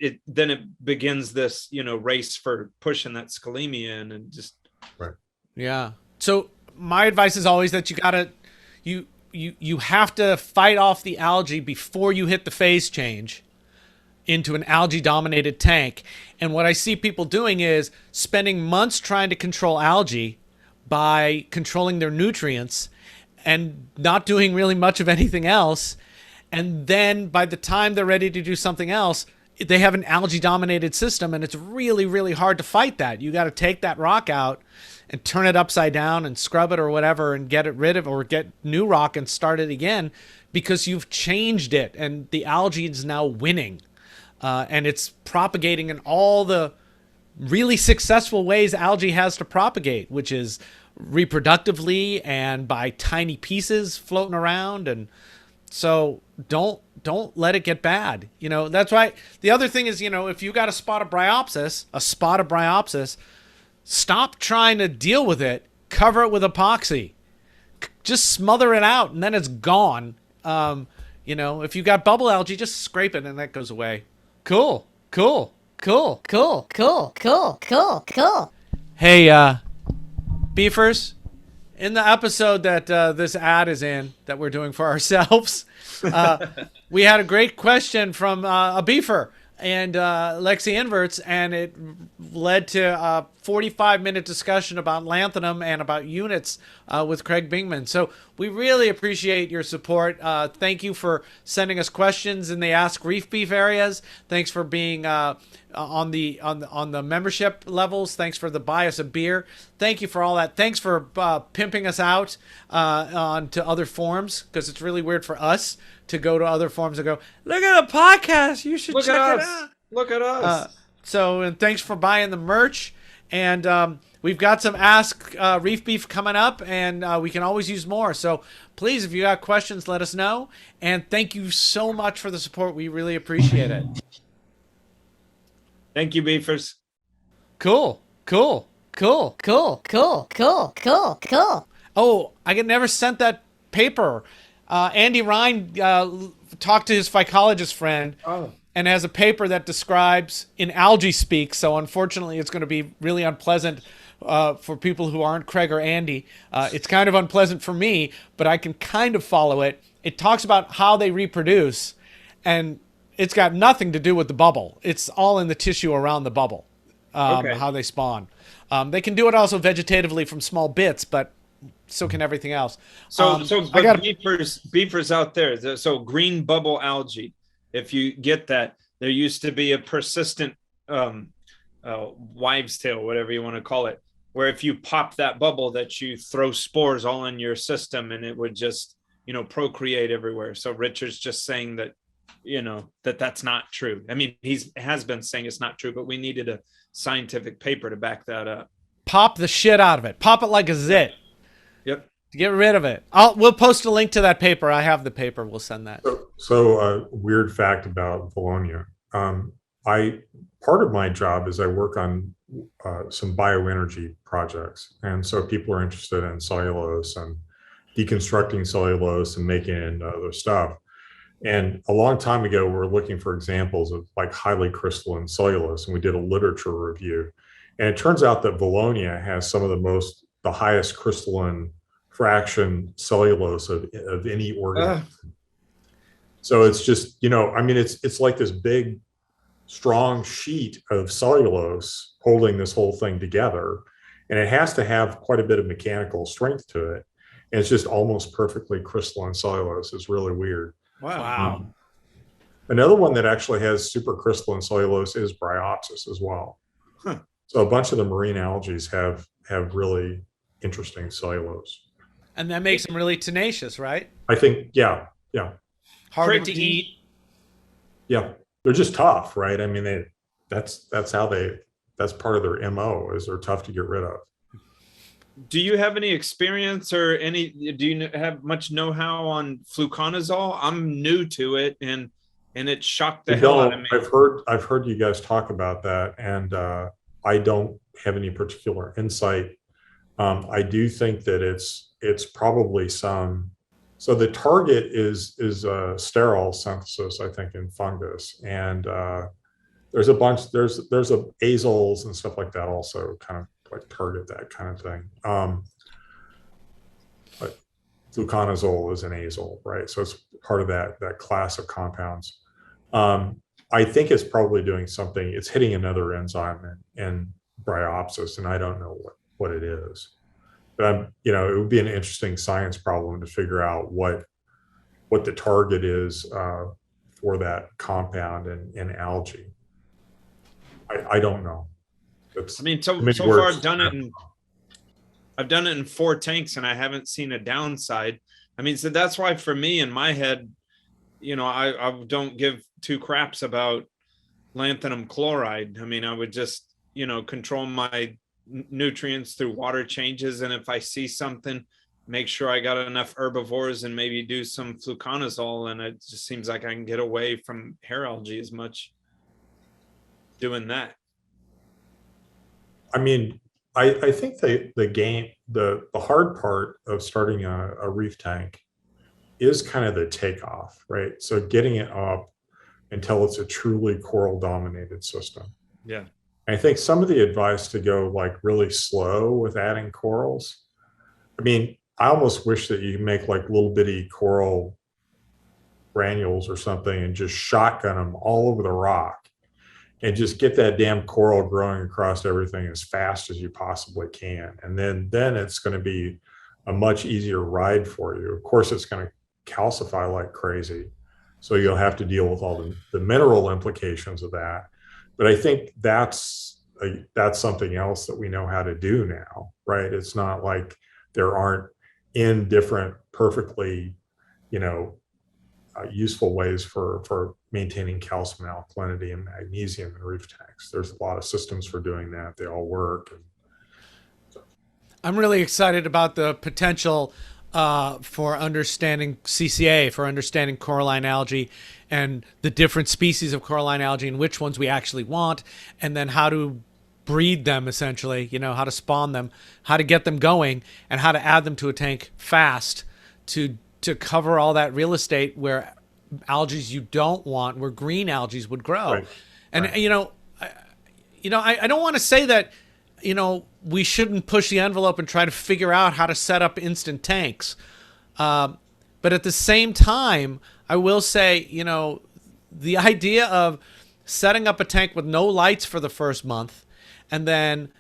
it begins this, race for pushing that scalemia in and just. Right. Yeah. So my advice is always that you have to fight off the algae before you hit the phase change into an algae dominated tank. And what I see people doing is spending months trying to control algae by controlling their nutrients and not doing really much of anything else. And then by the time they're ready to do something else, they have an algae dominated system, and it's really, really hard to fight that. You got to take that rock out and turn it upside down and scrub it or whatever and get it rid of, or get new rock and start it again, because you've changed it and the algae is now winning. And it's propagating in all the really successful ways algae has to propagate, which is reproductively and by tiny pieces floating around. And so don't let it get bad. That's why the other thing is, if you got a spot of bryopsis, stop trying to deal with it. Cover it with epoxy. Just smother it out and then it's gone. If you got bubble algae, just scrape it and that goes away. Cool. Hey, beefers, in the episode that this ad is in that we're doing for ourselves, we had a great question from a beefer and Lexi Inverts, and it led to a 45-minute discussion about lanthanum and about units with Craig Bingman. So we really appreciate your support. Thank you for sending us questions in the Ask Reef Beef areas. Thanks for being on the membership levels. Thanks for the buy us a beer. Thank you for all that. Thanks for pimping us out onto other forums, because it's really weird for us to go to other forums and go, look at the podcast, you should check it out. Look at us. And thanks for buying the merch. And we've got some Ask Reef Beef coming up, and we can always use more. So please, if you got questions, let us know. And thank you so much for the support. We really appreciate it. Thank you, beefers. Cool. Oh, I get never sent that paper. Andy Ryan talked to his phycologist friend and has a paper that describes in algae speak. So unfortunately, it's going to be really unpleasant for people who aren't Craig or Andy. It's kind of unpleasant for me, but I can kind of follow it. It talks about how they reproduce, and it's got nothing to do with the bubble. It's all in the tissue around the bubble, how they spawn. They can do it also vegetatively from small bits, but so can everything else. So I got beefers out there. So green bubble algae, if you get that, there used to be a persistent wives' tale, whatever you want to call it, where if you pop that bubble, that you throw spores all in your system and it would just, procreate everywhere. So Richard's just saying that, that's not true. I mean, has been saying it's not true, but we needed a scientific paper to back that up. Pop the shit out of it. Pop it like a zit. Yep. Get rid of it. We'll post a link to that paper. I have the paper. We'll send that. So weird fact about Bologna. Part of my job is I work on some bioenergy projects. And so people are interested in cellulose and deconstructing cellulose and making other stuff. And a long time ago, we were looking for examples of like highly crystalline cellulose, and we did a literature review. And it turns out that Bologna has some of the highest crystalline fraction cellulose of any organism. So it's just, it's like this big, strong sheet of cellulose holding this whole thing together. And it has to have quite a bit of mechanical strength to it. And it's just almost perfectly crystalline cellulose. It's really weird. Wow. Another one that actually has supercrystalline cellulose is Bryopsis as well. Huh. So a bunch of the marine algae have really interesting cellulose. And that makes them really tenacious, right? I think, yeah. Hard to eat. Yeah. They're just tough, right? I mean, that's part of their MO is they're tough to get rid of. Do you have any experience or do you have much know-how on fluconazole? I'm new to it and it shocked the hell out of me. I've heard you guys talk about that, and I don't have any particular insight. I do think that it's probably so the target is sterol synthesis, I think, in fungus, and there's azoles and stuff like that also kind of like target that kind of thing. But fluconazole is an azole, right? So it's part of that class of compounds. I think it's probably doing something. It's hitting another enzyme in Bryopsis, and I don't know what it is. But it would be an interesting science problem to figure out what the target is for that compound in algae. I don't know. So far I've done it in 4 tanks and I haven't seen a downside. So that's why for me in my head, I don't give 2 craps about lanthanum chloride. I would just, control my nutrients through water changes. And if I see something, make sure I got enough herbivores and maybe do some fluconazole. And it just seems like I can get away from hair algae as much doing that. I think the hard part of starting a reef tank is kind of the takeoff, right? So getting it up until it's a truly coral dominated system. Yeah. I think some of the advice to go like really slow with adding corals. I almost wish that you make like little bitty coral granules or something and just shotgun them all over the rock and just get that damn coral growing across everything as fast as you possibly can. And then it's going to be a much easier ride for you. Of course, it's going to calcify like crazy. So you'll have to deal with all the mineral implications of that. But I think that's something else that we know how to do now, right? It's not like there aren't different perfectly, useful ways for maintaining calcium alkalinity and magnesium in reef tanks. There's a lot of systems for doing that. They all work. I'm really excited about the potential for understanding CCA, for understanding coralline algae and the different species of coralline algae and which ones we actually want, and then how to breed them, essentially, how to spawn them, how to get them going, and how to add them to a tank fast to cover all that real estate where algae you don't want, where green algae would grow. Right. And, right. I don't want to say that, we shouldn't push the envelope and try to figure out how to set up instant tanks. But at the same time, I will say, the idea of setting up a tank with no lights for the first month and then,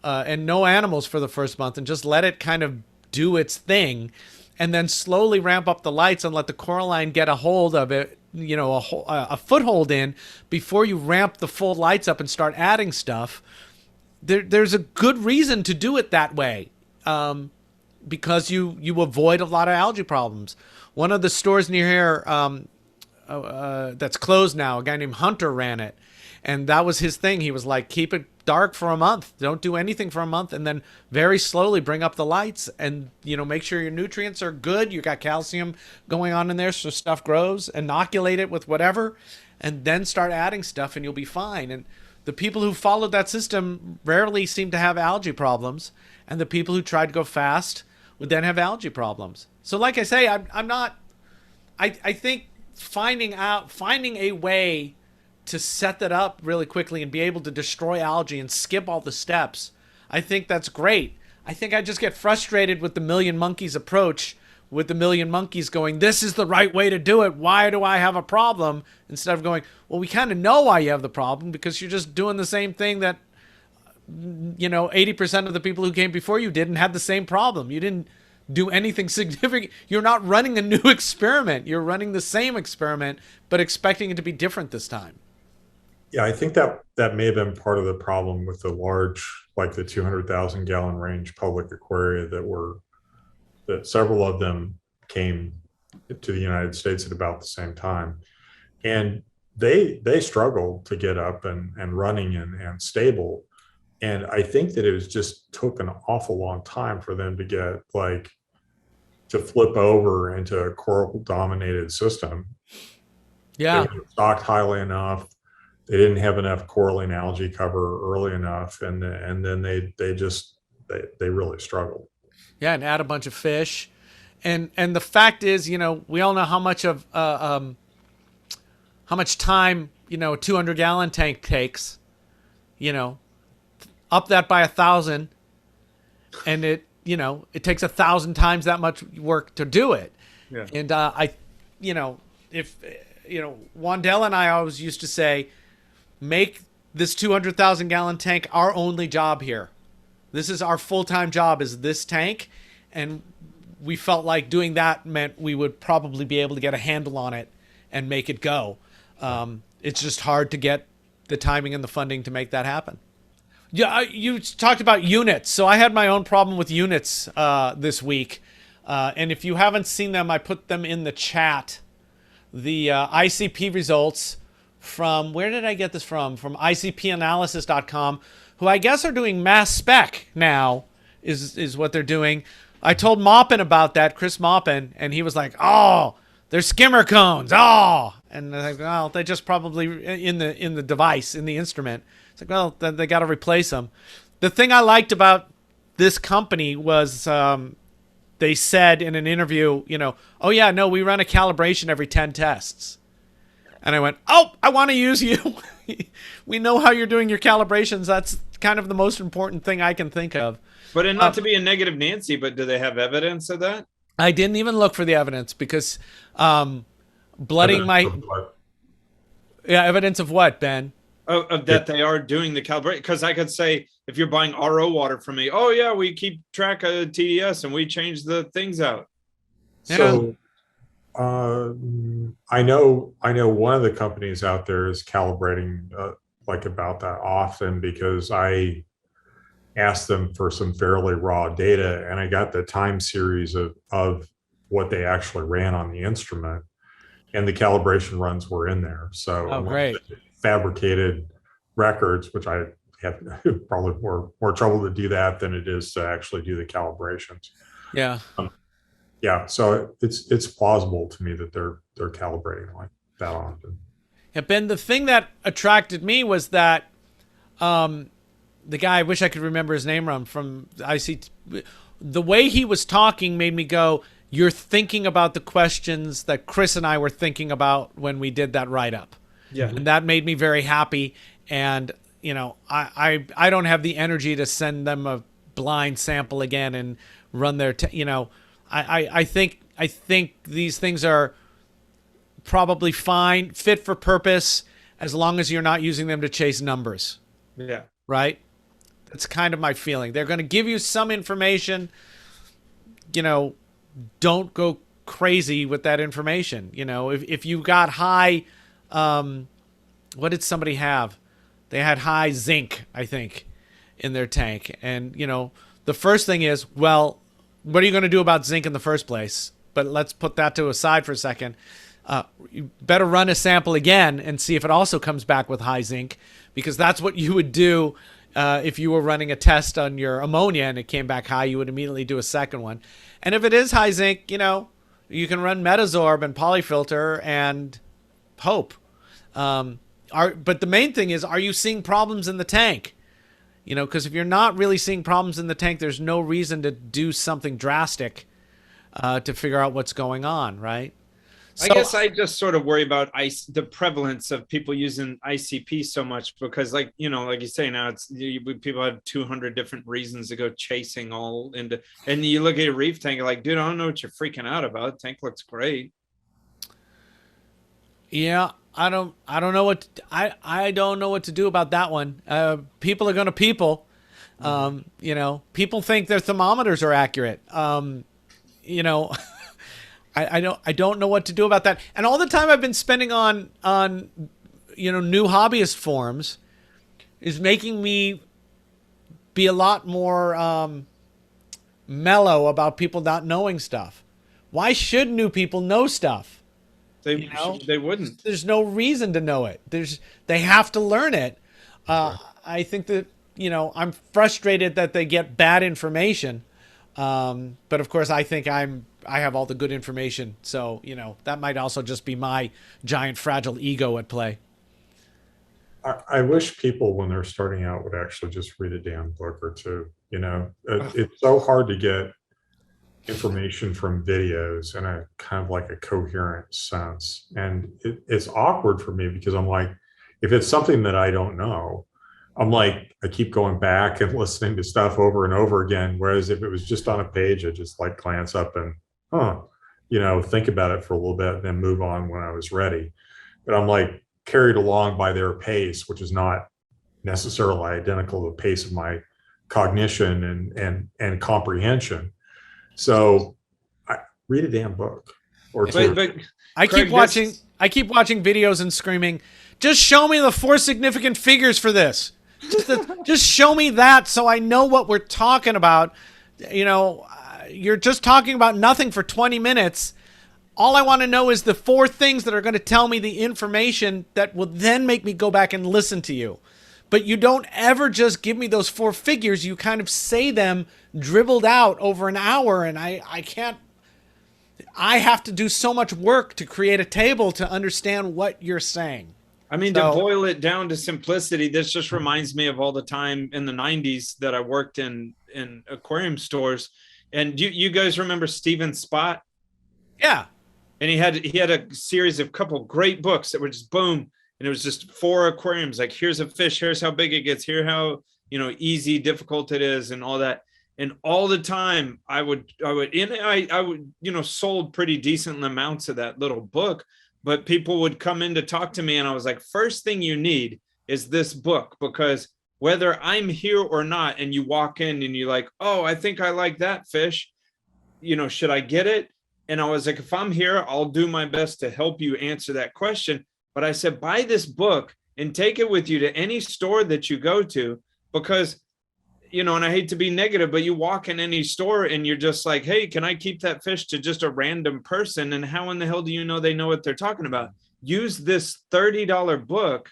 and no animals for the first month, and just let it kind of do its thing, and then slowly ramp up the lights and let the coralline get a hold of it, a foothold in before you ramp the full lights up and start adding stuff. There's a good reason to do it that way, because you avoid a lot of algae problems. One of the stores near here that's closed now, a guy named Hunter ran it, and that was his thing. He was like, keep it dark for a month, don't do anything for a month, and then very slowly bring up the lights, and make sure your nutrients are good, you got calcium going on in there so stuff grows, inoculate it with whatever, and then start adding stuff and you'll be fine. And the people who followed that system rarely seem to have algae problems, and the people who tried to go fast would then have algae problems. So like I say, I think finding a way to set that up really quickly and be able to destroy algae and skip all the steps, I think that's great. I think I just get frustrated with the million monkeys approach, with the million monkeys going, this is the right way to do it, why do I have a problem? Instead of going, well, we kind of know why you have the problem, because you're just doing the same thing that 80% of the people who came before you did and had the same problem. You didn't do anything significant. You're not running a new experiment. You're running the same experiment, but expecting it to be different this time. Yeah, I think that may have been part of the problem with the large, like the 200,000 gallon range public aquaria that several of them came to the United States at about the same time. And they struggled to get up and running and stable. And I think that it just took an awful long time for them to get to flip over into a coral dominated system. Yeah. They weren't stocked highly enough. They didn't have enough coralline algae cover early enough. And then they really struggled. Yeah. And add a bunch of fish. And the fact is, we all know how much time, a 200 gallon tank takes, up that by 1,000, and it takes 1,000 times that much work to do it. Yeah. And Wandell and I always used to say, make this 200,000 gallon tank our only job here. This is our full-time job, is this tank. And we felt like doing that meant we would probably be able to get a handle on it and make it go. It's just hard to get the timing and the funding to make that happen. Yeah, you talked about units. So I had my own problem with units this week. And if you haven't seen them, I put them in the chat. The ICP results from, where did I get this from? From ICPanalysis.com, who I guess are doing mass spec now, is what they're doing. I told Maupin about that, Chris Maupin, and he was like, oh, they're skimmer cones. Oh, and I think, well, they just probably in the device, in the instrument. It's like, well, then they got to replace them. The thing I liked about this company was they said in an interview, oh yeah, no, we run a calibration every 10 tests. And I went, oh, I want to use you. We know how you're doing your calibrations. That's kind of the most important thing I can think of. But not to be a negative Nancy, but do they have evidence of that? I didn't even look for the evidence because blooding my... Yeah, evidence of what, Ben? Of that they are doing the calibration. Because I could say, if you're buying RO water from me, oh yeah, we keep track of TDS and we change the things out. So I know one of the companies out there is calibrating about that often, because I asked them for some fairly raw data and I got the time series of what they actually ran on the instrument, and the calibration runs were in there. So great. Fabricated records, which I have probably more trouble to do that than it is to actually do the calibrations. Yeah. Yeah. So it's plausible to me that they're calibrating like that often. Yeah, Ben, the thing that attracted me was that the guy, I wish I could remember his name from ICT, the way he was talking made me go, you're thinking about the questions that Chris and I were thinking about when we did that write-up. Yeah. And that made me very happy. And, I don't have the energy to send them a blind sample again and run their, I think these things are probably fine, fit for purpose, as long as you're not using them to chase numbers. Yeah. Right? It's kind of my feeling. They're going to give you some information. You know, don't go crazy with that information. You know, if you got high, what did somebody have? They had high zinc, I think, in their tank. And, you know, the first thing is, well, what are you going to do about zinc in the first place? But let's put that to a side for a second. You better run a sample again and see if it also comes back with high zinc, because that's what you would do if you were running a test on your ammonia and it came back high. You would immediately do a second one. And if it is high zinc, you know, you can run Metazorb and Polyfilter and hope. But the main thing is, are you seeing problems in the tank? You know, because if you're not really seeing problems in the tank, there's no reason to do something drastic to figure out what's going on, right? I guess I just sort of worry about the prevalence of people using ICP so much, because, like, you know, like you say, now people have 200 different reasons to go chasing all into, and you look at a reef tank, you're like, dude, I don't know what you're freaking out about. Tank looks great. Yeah, I don't know what I don't know what to do about that one. People are going to people. You know, people think their thermometers are accurate. You know. I don't know what to do about that. And all the time I've been spending on you know, new hobbyist forums is making me be a lot more mellow about people not knowing stuff. Why should new people know stuff? They wouldn't. There's no reason to know it. They have to learn it. I think that, you know, I'm frustrated that they get bad information. But of course I think I have all the good information. So, you know, that might also just be my giant fragile ego at play. I wish people, when they're starting out, would actually just read a damn book or two. You know, it's so hard to get information from videos in a kind of like a coherent sense. And it's awkward for me, because I'm like, if it's something that I don't know, I'm like, I keep going back and listening to stuff over and over again. Whereas if it was just on a page, I just like glance up and, you know, think about it for a little bit and then move on when I was ready. But I'm like carried along by their pace, which is not necessarily identical to the pace of my cognition and comprehension. So I read a damn book or two. But I keep watching videos and screaming, just show me the 4 significant figures for this. Just show me that so I know what we're talking about. You know, you're just talking about nothing for 20 minutes. All I want to know is the 4 things that are going to tell me the information that will then make me go back and listen to you. But you don't ever just give me those 4 figures. You kind of say them dribbled out over an hour, and I can't. I have to do so much work to create a table to understand what you're saying. I mean, to boil it down to simplicity, this just reminds me of all the time in the 90s that I worked in aquarium stores. And you guys remember Steven Spot? Yeah. And he had a series of couple great books that were just boom. And it was just 4 aquariums. Like, here's a fish, here's how big it gets, here how, you know, easy, difficult it is, and all that. And all the time I would, you know, sold pretty decent amounts of that little book. But people would come in to talk to me, and I was like, first thing you need is this book, because whether I'm here or not, and you walk in and you're like, oh, I think I like that fish, you know, should I get it? And I was like, if I'm here, I'll do my best to help you answer that question. But I said, buy this book and take it with you to any store that you go to, because, you know, and I hate to be negative, but you walk in any store and you're just like, hey, can I keep that fish to just a random person? And how in the hell do you know they know what they're talking about? Use this $30 book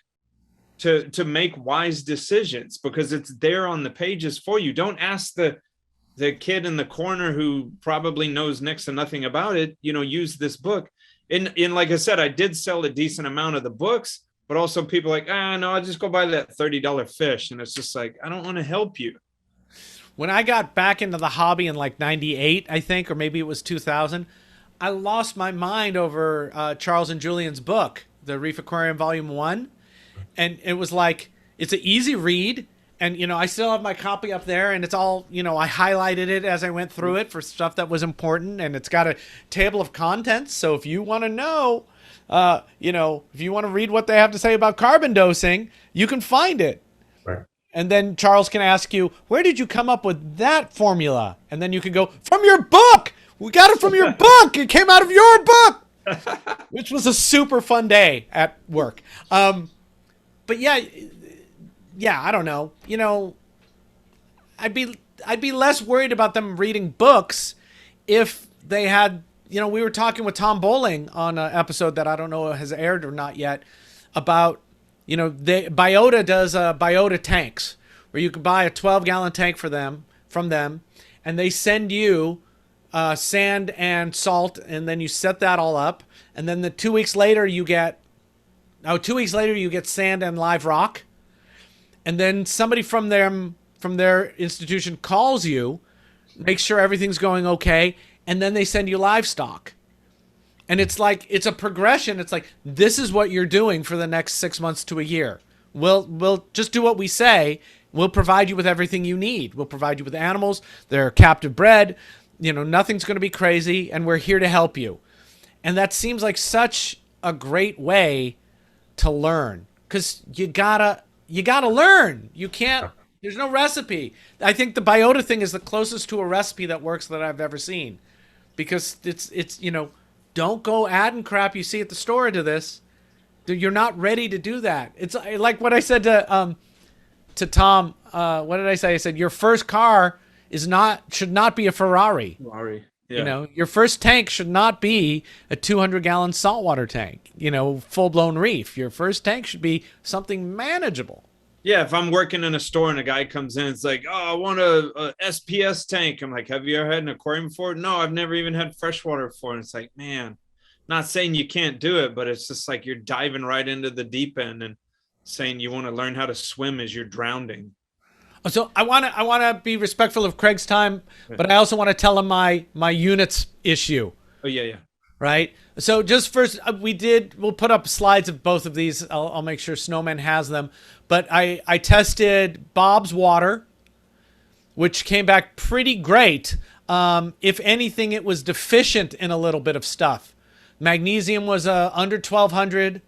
to make wise decisions, because it's there on the pages for you. Don't ask the kid in the corner who probably knows next to nothing about it. You know, use this book. And like I said, I did sell a decent amount of the books, but also people like, no, I'll just go buy that $30 fish. And it's just like, I don't want to help you. When I got back into the hobby in like 98, I think, or maybe it was 2000, I lost my mind over Charles and Julian's book, The Reef Aquarium Volume 1. And it was like, it's an easy read. And, you know, I still have my copy up there, and it's all, you know, I highlighted it as I went through it for stuff that was important. And it's got a table of contents. So if you want to know, you know, if you want to read what they have to say about carbon dosing, you can find it. Right. And then Charles can ask you, where did you come up with that formula? And then you can go, from your book. We got it from your book. It came out of your book, which was a super fun day at work. But yeah, I don't know. You know, I'd be less worried about them reading books if they had, you know, we were talking with Tom Bowling on an episode that I don't know has aired or not yet about, you know, Biota does Biota tanks where you can buy a 12-gallon tank from them, and they send you sand and salt, and then you set that all up, and then 2 weeks later you get sand and live rock, and then somebody from their institution calls you, makes sure everything's going okay, and then they send you livestock. And it's like, it's a progression. It's like, this is what you're doing for the next 6 months to a year. We'll just do what we say. We'll provide you with everything you need. We'll provide you with animals. They're captive bred. You know, nothing's going to be crazy, and we're here to help you. And that seems like such a great way to learn, because you gotta learn. You can't, there's no recipe. I think the Biota thing is the closest to a recipe that works that I've ever seen, because it's, you know, don't go adding crap you see at the store to this. You're not ready to do that. It's like what I said to Tom. What did I say? I said, your first car should not be a Ferrari. Yeah. You know, your first tank should not be a 200-gallon saltwater tank, you know, full-blown Reef. Your first tank should be something manageable. Yeah, if I'm working in a store and a guy comes in, it's like, oh, I want a SPS tank. I'm like, have you ever had an aquarium before? No, I've never even had freshwater before. And it's like, man, not saying you can't do it, but it's just like you're diving right into the deep end and saying you want to learn how to swim as you're drowning. So I want to be respectful of Craig's time, but I also want to tell him my units issue. Oh, yeah. Right. So just first, we'll put up slides of both of these. I'll make sure Snowman has them. But I tested Bob's water, which came back pretty great. If anything, it was deficient in a little bit of stuff. Magnesium was under 1200.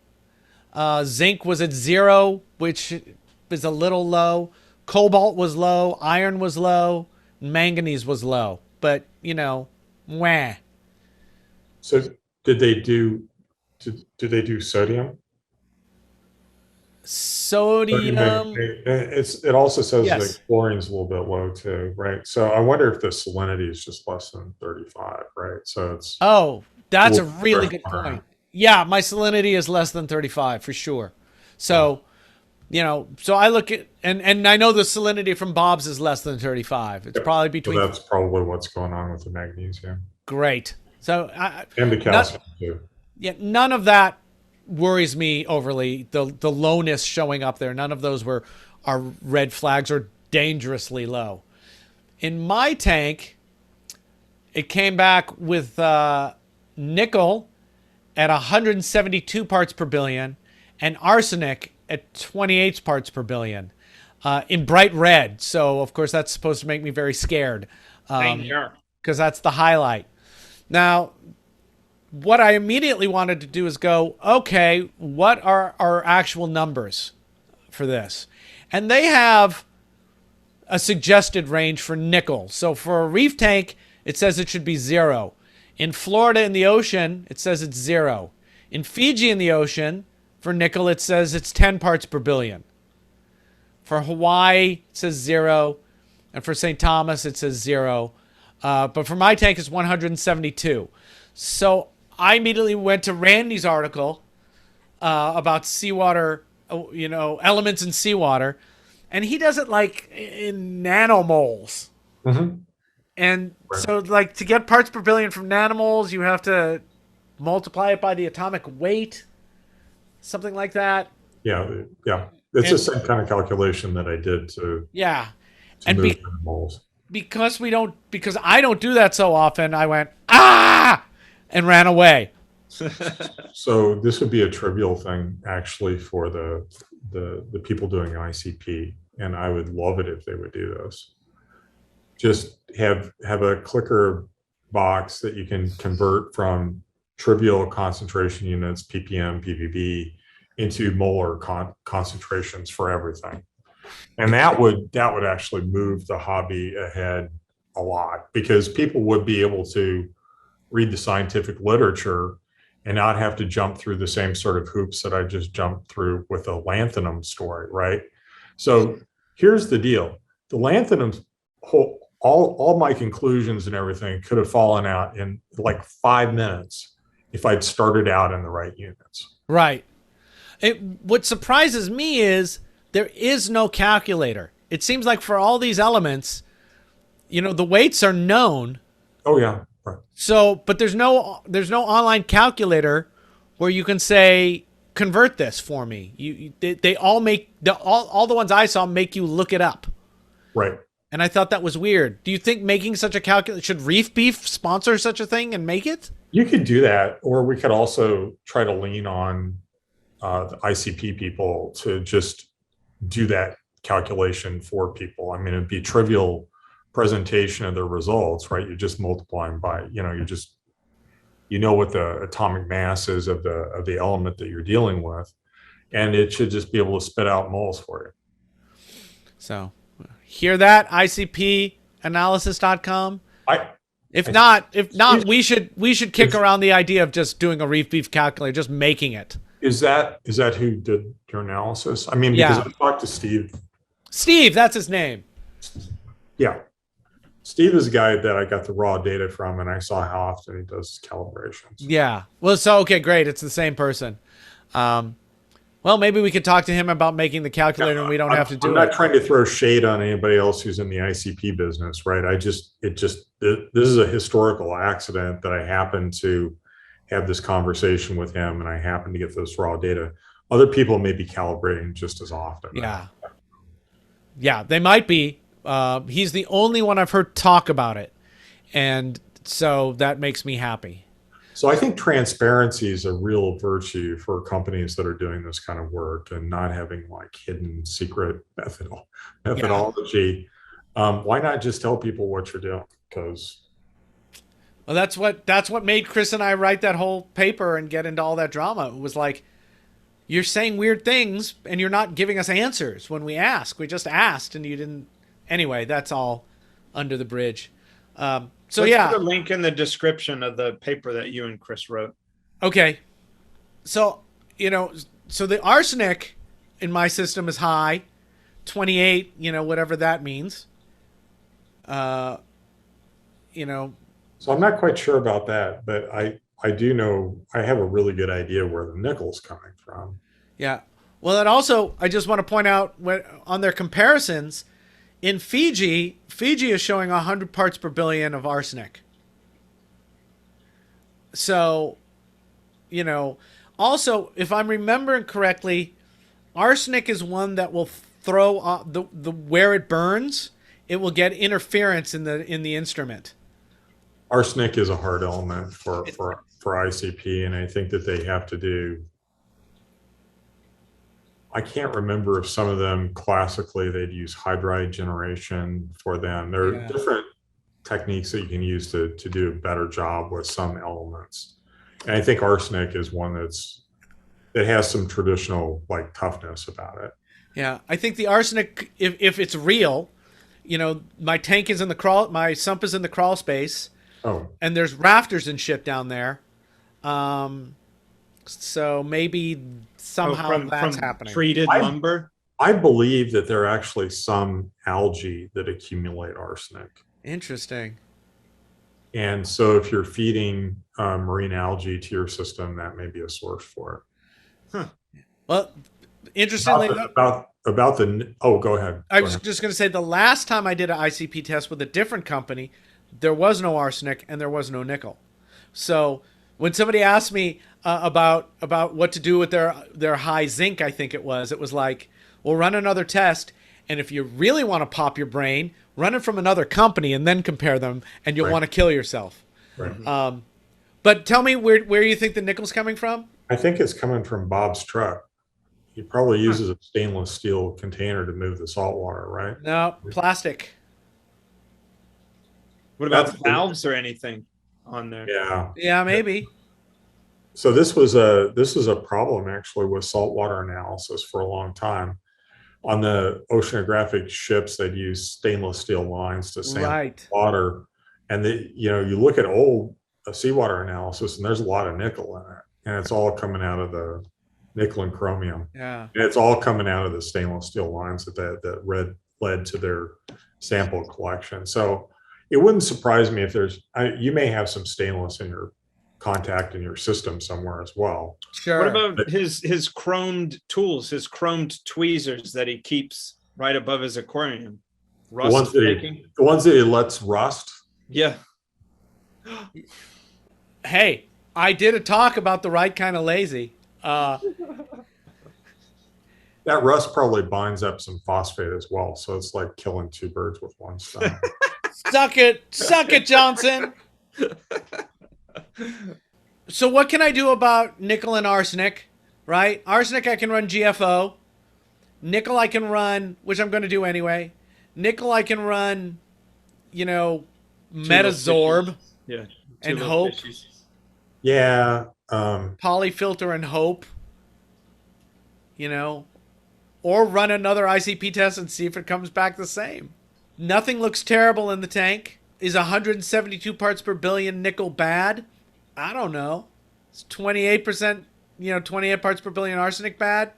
Zinc was at 0, which is a little low. Cobalt was low. Iron was low. Manganese was low. But, you know, wah. So did they do sodium? Sodium. It also says Yes. that chlorine's a little bit low too, right? So I wonder if the salinity is just less than 35, right? So it's That's a really good point. Yeah, my salinity is less than 35 for sure. So, you know, so I look at, and I know the salinity from Bob's is less than 35. It's probably between. So that's probably what's going on with the magnesium. Great. So and the calcium too. Yeah, none of that worries me overly. The lowness showing up there, none of those are red flags or dangerously low. In my tank, it came back with nickel at 172 parts per billion and arsenic at 28 parts per billion in bright red. So, of course, that's supposed to make me very scared because that's the highlight. Now, what I immediately wanted to do is go, okay, what are our actual numbers for this? And they have a suggested range for nickel. So for a reef tank, it says it should be 0. In Florida in the ocean, it says it's 0. In Fiji in the ocean, for nickel, it says it's 10 parts per billion. For Hawaii, it says 0. And for St. Thomas, it says 0. But for my tank, it's 172. So I immediately went to Randy's article about seawater, you know, elements in seawater. And he does it like in nanomoles. Mm-hmm. And so like to get parts per billion from nanomoles, you have to multiply it by the atomic weight, something like that. Yeah. It's the same kind of calculation that I did to and move nanomoles. Because I don't do that so often, I went, and ran away. So this would be a trivial thing actually for the people doing ICP, and I would love it if they would do this. Just have a clicker box that you can convert from trivial concentration units, ppm, ppb, into molar concentrations for everything. And that would actually move the hobby ahead a lot, because people would be able to read the scientific literature and not have to jump through the same sort of hoops that I just jumped through with a lanthanum story, right? So here's the deal. The lanthanum whole, all my conclusions and everything could have fallen out in like 5 minutes if I'd started out in the right units. Right. What surprises me is there is no calculator. It seems like for all these elements, the weights are known. Oh yeah. Right. So, but there's no online calculator where you can say, convert this for me. They all make all the ones I saw make you look it up. Right. And I thought that was weird. Do you think making such a calculator, should Reef Beef sponsor such a thing and make it? You could do that, or we could also try to lean on the ICP people to just do that calculation for people. I mean, it'd be trivial presentation of the results, right? You just multiply them by, you know what the atomic mass is of the element that you're dealing with, and it should just be able to spit out moles for you. So, hear that, ICPanalysis.com? If not, we should kick around the idea of just doing a Reef Beef calculator, just making it. Is that who did your analysis? I mean, because I talked to Steve. Steve, that's his name. Yeah. Steve is a guy that I got the raw data from, and I saw how often he does calibrations. Yeah. Well, so, okay, great. It's the same person. Well, maybe we could talk to him about making the calculator and we don't have to do it. I'm not trying to throw shade on anybody else who's in the ICP business, right? This is a historical accident that I happened to have this conversation with him, and I happened to get this raw data. Other people may be calibrating just as often. Yeah. Yeah, they might be. He's the only one I've heard talk about it. And so that makes me happy. So I think transparency is a real virtue for companies that are doing this kind of work, and not having like hidden secret methodology. Yeah. Why not just tell people what you're doing? Because that's what made Chris and I write that whole paper and get into all that drama. It was like, you're saying weird things and you're not giving us answers when we ask. We just asked and you didn't. Anyway, that's all under the bridge. So let's put a link in the description of the paper that you and Chris wrote. Okay. So, so the arsenic in my system is high, 28, whatever that means. So I'm not quite sure about that, but I do know, I have a really good idea where the nickel's coming from. Yeah. Well, and also, I just want to point out on their comparisons, in Fiji is showing 100 parts per billion of arsenic. So, also, if I'm remembering correctly, arsenic is one that will throw the where it burns, it will get interference in the instrument. Arsenic is a hard element for ICP, and I think that they have to do. I can't remember if some of them classically they'd use hydride generation for them. There are different techniques that you can use to do a better job with some elements. And I think arsenic is one that has some traditional like toughness about it. Yeah, I think the arsenic, if it's real, my tank is my sump is in the crawl space. Oh. And there's rafters and shit down there. So maybe somehow that's happening. Treated lumber? I believe that there are actually some algae that accumulate arsenic. Interesting. And so if you're feeding marine algae to your system, that may be a source for it. Huh. Well, interestingly, go ahead. I was just going to say, the last time I did an ICP test with a different company, there was no arsenic and there was no nickel. So when somebody asked me about what to do with their high zinc, I think it was like, we'll run another test, and if you really want to pop your brain, run it from another company and then compare them, and you'll want to kill yourself. Right. But tell me where you think the nickel's coming from? I think it's coming from Bob's truck. He probably uses a stainless steel container to move the salt water, right? No, plastic. What about valves or anything on there? Yeah, maybe. So this is a problem actually with saltwater analysis for a long time. on the oceanographic ships, they'd use stainless steel lines to sample Right. water. And you look at old seawater analysis, and there's a lot of nickel in it, and it's all coming out of the nickel and chromium. Yeah. And it's all coming out of the stainless steel lines that led to their sample collection. So it wouldn't surprise me if you may have some stainless in your contact in your system somewhere as well. Sure. What about his chromed tools, his chromed tweezers that he keeps right above his aquarium? The ones that he lets rust. Yeah. Hey, I did a talk about the right kind of lazy. That rust probably binds up some phosphate as well. So it's like killing two birds with one stone. Suck it, Johnson. So what can I do about nickel and arsenic, right? Arsenic, I can run GFO. Nickel, I can run, which I'm going to do anyway. Nickel, I can run, Metazorb. Yeah. And Hope. Yeah. Polyfilter and Hope. Or run another ICP test and see if it comes back the same. Nothing looks terrible in the tank. Is 172 parts per billion nickel bad? I don't know. It's 28%, 28 parts per billion arsenic bad?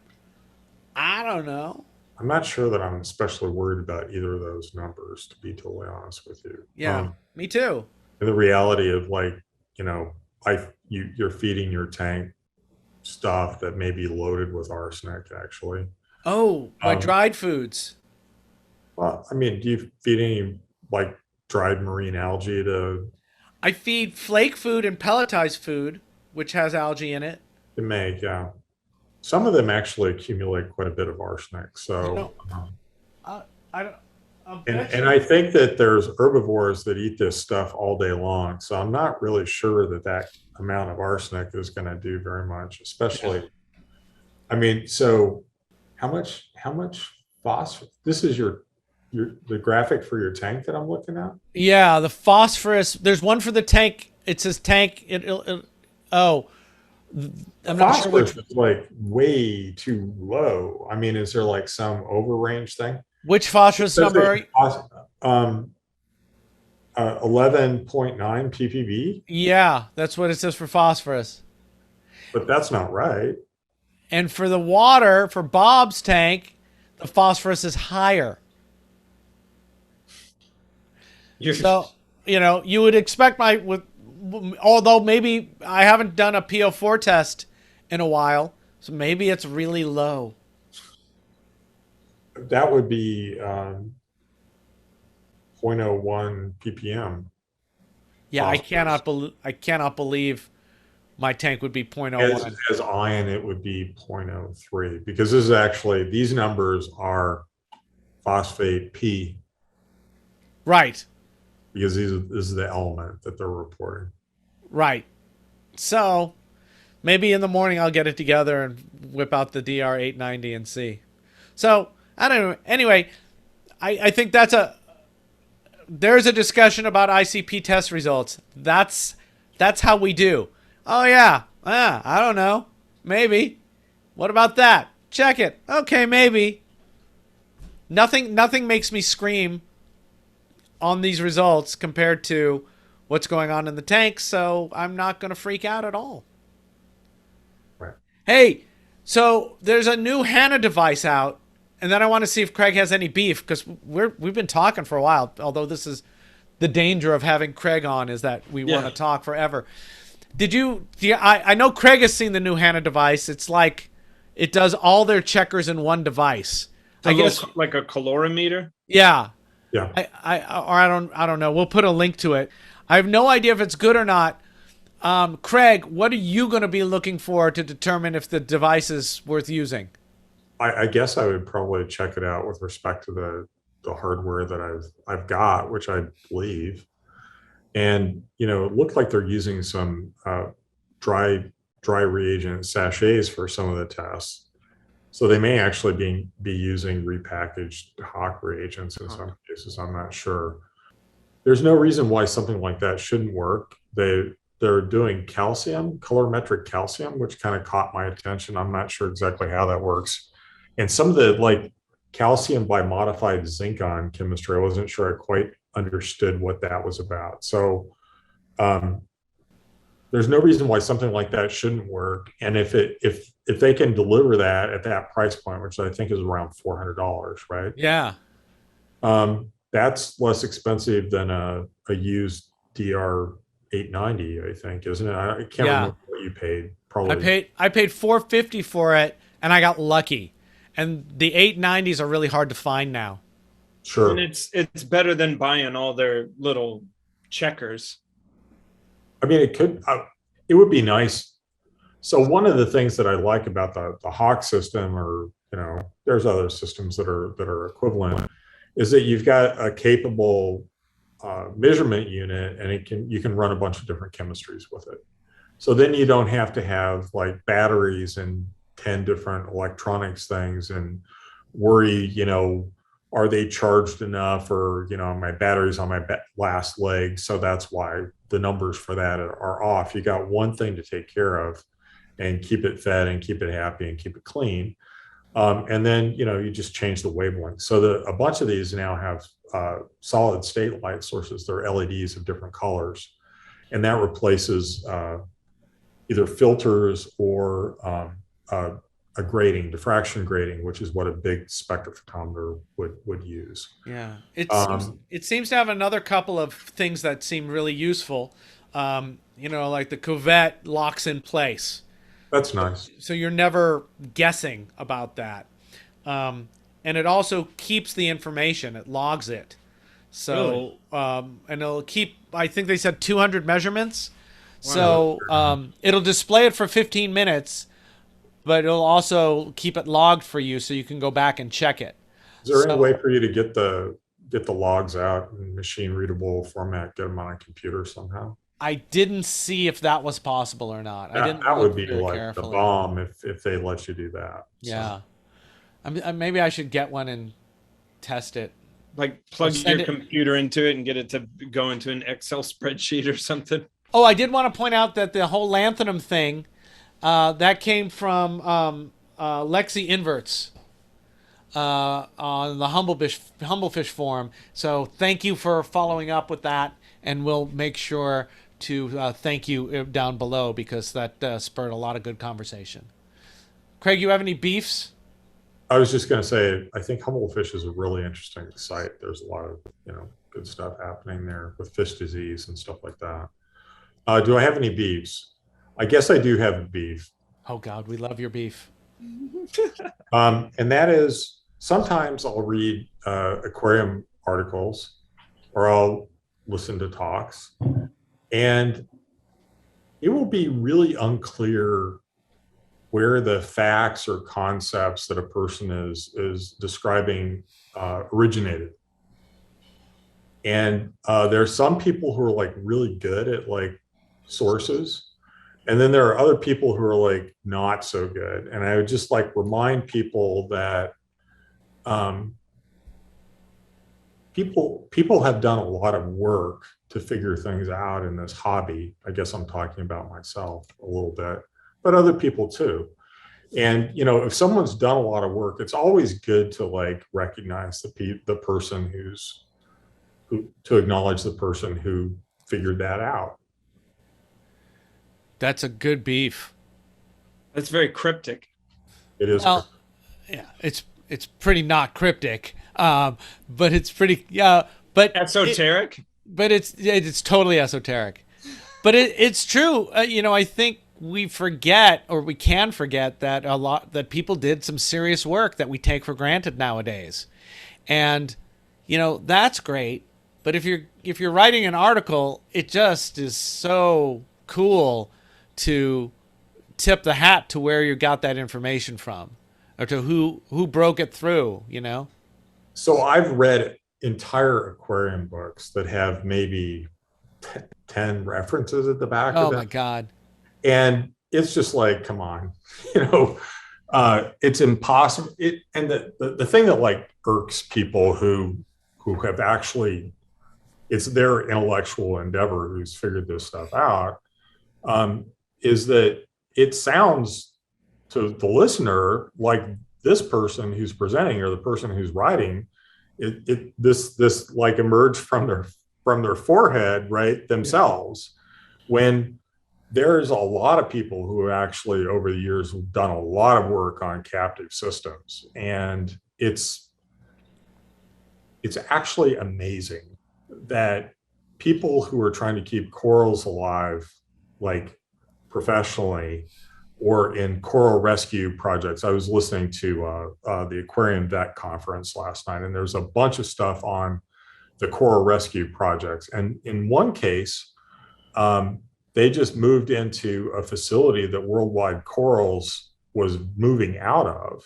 I don't know. I'm not sure that I'm especially worried about either of those numbers, to be totally honest with you. Yeah, me too. And the reality of you're feeding your tank stuff that may be loaded with arsenic, actually. Oh, my dried foods. Well, I mean, do you feed any dried marine algae to? I feed flake food and pelletized food, which has algae in it. It may, yeah. Some of them actually accumulate quite a bit of arsenic. So, and I think that there's herbivores that eat this stuff all day long. So I'm not really sure that amount of arsenic is going to do very much, especially. Yeah. I mean, so how much phosphorus? This is the graphic for your tank that I'm looking at? Yeah, the phosphorus. There's one for the tank. It says tank. I'm not sure which. Is way too low. I mean, is there some overrange thing? Which phosphorus number? 11.9 ppb. Yeah, that's what it says for phosphorus. But that's not right. And for the water, for Bob's tank, the phosphorus is higher. So, you would expect although maybe I haven't done a PO4 test in a while, so maybe it's really low. That would be 0.01 ppm. Yeah, I cannot believe my tank would be 0.01. As ion, it would be 0.03, because these numbers are phosphate P. Right. Because this is the element that they're reporting. Right. So maybe in the morning I'll get it together and whip out the DR890 and see. So I don't know. Anyway, I think there's a discussion about ICP test results. That's how we do. Oh yeah. I don't know. Maybe. What about that? Check it. Okay, maybe. Nothing makes me scream on these results compared to what's going on in the tank, so I'm not going to freak out at all. Right. Hey, so there's a new Hanna device out, and then I want to see if Craig has any beef, because we've been talking for a while, although this is the danger of having Craig on, is that we want to talk forever. I know Craig has seen the new Hanna device. It's like it does all their checkers in one device. I guess like a calorimeter. Yeah. Yeah. I don't know. We'll put a link to it. I have no idea if it's good or not. Craig, what are you going to be looking for to determine if the device is worth using? I guess I would probably check it out with respect to the hardware that I've got, which I believe. And it looked like they're using some dry reagent sachets for some of the tests. So they may actually be using repackaged Hawk reagents in some cases. I'm not sure. There's no reason why something like that shouldn't work. They're doing calcium, colorimetric calcium, which kind of caught my attention. I'm not sure exactly how that works. And some of the calcium by modified zinc-on chemistry. I wasn't sure I quite understood what that was about. So there's no reason why something like that shouldn't work. And if they can deliver that at that price point, which I think is around $400, right? Yeah. That's less expensive than a used DR 890, I think, isn't it? I can't remember what you paid. Probably I paid $450 for it, and I got lucky. And the 890s are really hard to find now. Sure. And it's better than buying all their little checkers. I mean, it would be nice. So one of the things that I like about the Hawk system, or there's other systems that are equivalent, is that you've got a capable measurement unit, and you can run a bunch of different chemistries with it. So then you don't have to have like batteries and 10 different electronics things and worry, are they charged enough, or my battery's on my last leg, so that's why the numbers for that are off. You got one thing to take care of and keep it fed and keep it happy and keep it clean. And then, you just change the wavelength. So a bunch of these now have solid state light sources. They're LEDs of different colors. And that replaces either filters or a grating, diffraction grating, which is what a big spectrophotometer would use. Yeah. It seems to have another couple of things that seem really useful. Like the cuvette locks in place. That's nice. So you're never guessing about that. And it also keeps the information. It logs it. So, really? And it'll keep, I think they said 200 measurements. Wow. So it'll display it for 15 minutes, but it'll also keep it logged for you so you can go back and check it. Is there any way for you to get the logs out in machine readable format, get them on a computer somehow? I didn't see if that was possible or not. That would be like carefully. The bomb if they let you do that. Yeah. So. Maybe I should get one and test it. Like plug your computer into it and get it to go into an Excel spreadsheet or something. Oh, I did want to point out that the whole lanthanum thing, that came from Lexi Inverts on the Humblefish forum. So thank you for following up with that, and we'll make sure to thank you down below, because that spurred a lot of good conversation. Craig, you have any beefs? I was just going to say, I think Humblefish is a really interesting site. There's a lot of good stuff happening there with fish disease and stuff like that. Do I have any beefs? I guess I do have a beef. Oh God, we love your beef. And that is, sometimes I'll read aquarium articles, or I'll listen to talks, and it will be really unclear where the facts or concepts that a person is describing originated. And there's some people who are like really good at like sources, and then there are other people who are like not so good. And I would just like remind people that people have done a lot of work to figure things out in this hobby. I guess I'm talking about myself a little bit, but other people too. And if someone's done a lot of work, it's always good to like recognize the person to acknowledge the person who figured that out. That's a good beef. That's very cryptic. It is. Well, yeah, it's pretty not cryptic, but it's pretty but esoteric. It's totally esoteric, but it's true. I think we forget, or we can forget, that people did some serious work that we take for granted nowadays, and that's great. But if you're writing an article, it just is so cool to tip the hat to where you got that information from, or to who broke it through, So I've read entire aquarium books that have maybe 10 references at the back of them. Oh my God. And it's just like, come on, it's impossible. And the thing that like irks people who have actually, it's their intellectual endeavor who's figured this stuff out, is that it sounds to the listener like this person who's presenting or the person who's writing, this like emerged from their forehead, right, themselves. When there's a lot of people who actually over the years have done a lot of work on captive systems, and it's actually amazing that people who are trying to keep corals alive, like professionally or in coral rescue projects. I was listening to the Aquarium Vet conference last night, and there's a bunch of stuff on the coral rescue projects. And in one case, they just moved into a facility that Worldwide Corals was moving out of.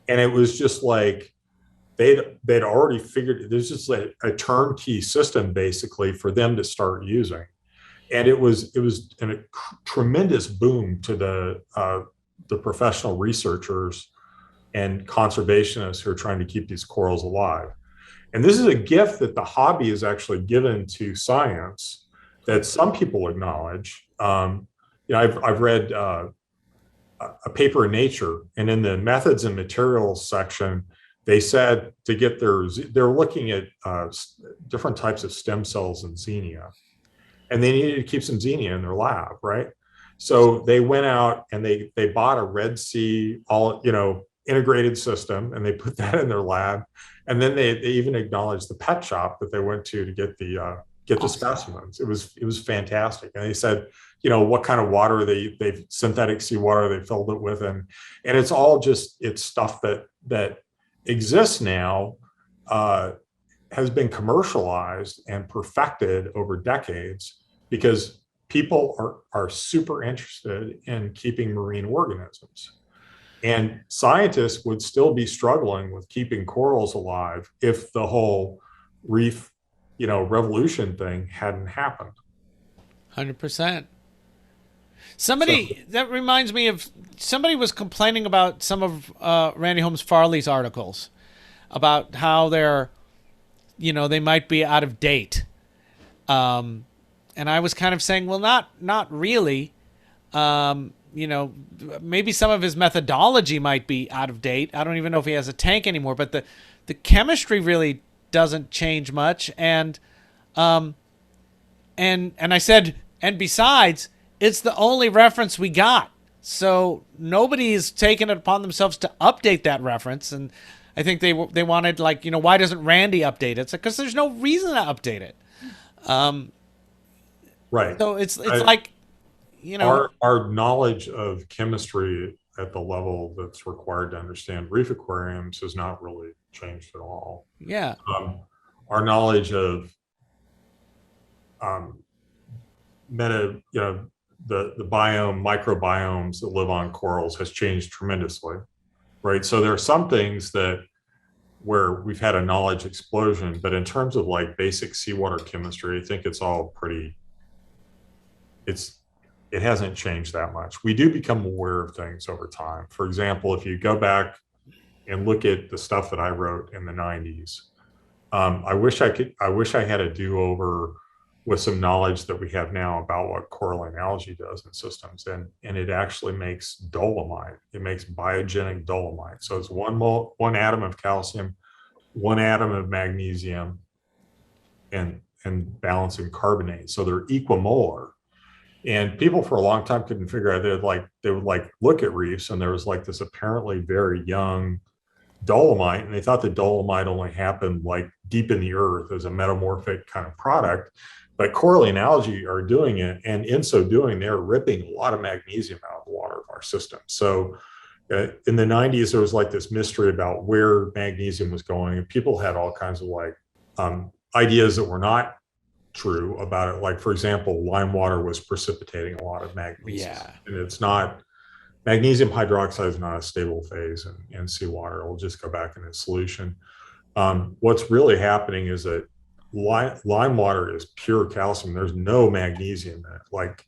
And it was just like, they'd already figured, there's just like a turnkey system basically for them to start using. And it was a tremendous boom to the professional researchers and conservationists who are trying to keep these corals alive. And this is a gift that the hobby is actually given to science that some people acknowledge. I've read a paper in Nature, and in the methods and materials section, they said to get they're looking at different types of stem cells in xenia, and they needed to keep some xenia in their lab, right? So they went out and they bought a Red Sea integrated system, and they put that in their lab. And then they even acknowledged the pet shop that they went to get the specimens. It was fantastic. And they said, what kind of water they synthetic seawater they filled it with, and it's all it's stuff that exists now, has been commercialized and perfected over decades because people are super interested in keeping marine organisms. And scientists would still be struggling with keeping corals alive if the whole reef, revolution thing hadn't happened. 100%. That reminds me of, somebody was complaining about some of Randy Holmes Farley's articles about how they might be out of date. And I was kind of saying, well, not really. Maybe some of his methodology might be out of date. I don't even know if he has a tank anymore, but the chemistry really doesn't change much. And I said, and besides, it's the only reference we got. So nobody's taken it upon themselves to update that reference. And I think they wanted, why doesn't Randy update it? It's because there's no reason to update it. Right. So it's our knowledge of chemistry at the level that's required to understand reef aquariums has not really changed at all. Yeah. Our knowledge of the biome, microbiomes that live on corals has changed tremendously, right? So there are some things where we've had a knowledge explosion, but in terms of like basic seawater chemistry, I think it's all it hasn't changed that much. We do become aware of things over time. For example, if you go back and look at the stuff that I wrote in the 90s, I wish I had a do-over with some knowledge that we have now about what coralline algae does in systems. And it actually makes dolomite. It makes biogenic dolomite. So it's one atom of calcium, one atom of magnesium, and balancing carbonate. So they're equimolar. And people for a long time couldn't figure out, they would look at reefs, and there was like this apparently very young dolomite, and they thought the dolomite only happened like deep in the earth as a metamorphic kind of product. But coralline algae are doing it, and in so doing, they're ripping a lot of magnesium out of the water of our system. So in the 90s, there was like this mystery about where magnesium was going, and people had all kinds of ideas that were not true about it. Like, for example, lime water was precipitating a lot of magnesium. Yeah. And it's not, magnesium hydroxide is not a stable phase in seawater. It will just go back into solution. What's really happening is that lime water is pure calcium. There's no magnesium in it. Like,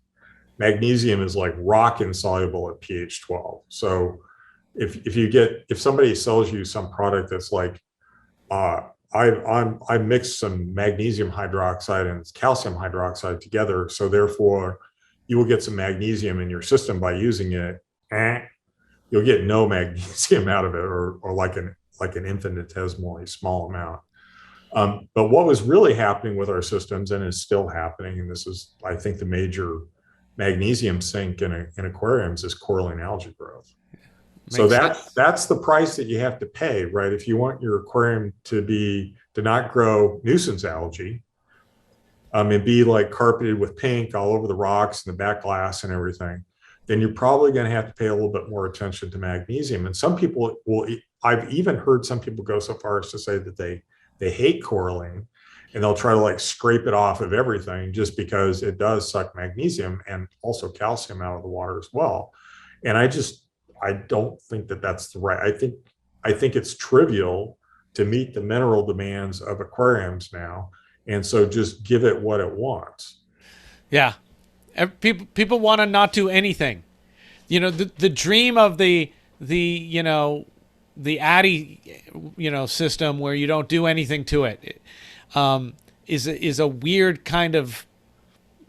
magnesium is like rock insoluble at pH 12. So if somebody sells you some product that's like, I mixed some magnesium hydroxide and calcium hydroxide together, so therefore you will get some magnesium in your system by using it. you'll get no magnesium out of it, or like an infinitesimally small amount. But what was really happening with our systems, and is still happening, and this is, I think, the major magnesium sink in aquariums, is coralline algae growth. So that's the price that you have to pay, right? If you want your aquarium to not grow nuisance algae, and be like carpeted with pink all over the rocks and the back glass and everything, then you're probably going to have to pay a little bit more attention to magnesium. And some people will, I've even heard some people go so far as to say that they hate coralline, and they'll try to like scrape it off of everything just because it does suck magnesium and also calcium out of the water as well. And I don't think that that's the right. I think it's trivial to meet the mineral demands of aquariums now. And so just give it what it wants. Yeah. People want to not do anything. You know, the dream of the Addy, system where you don't do anything to it, is a weird kind of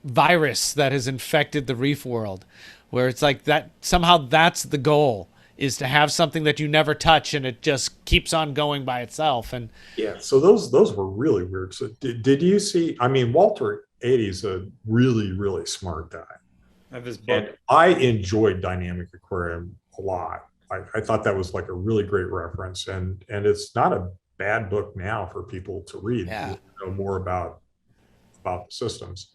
virus that has infected the reef world, where it's like that somehow that's the goal, is to have something that you never touch and it just keeps on going by itself. And yeah, so those were really weird. So did you see, I mean, Walter 80 is a really, really smart guy. I have his book. And I enjoyed Dynamic Aquarium a lot. I thought that was like a really great reference, and it's not a bad book now for people to read. Yeah. To know more about the systems.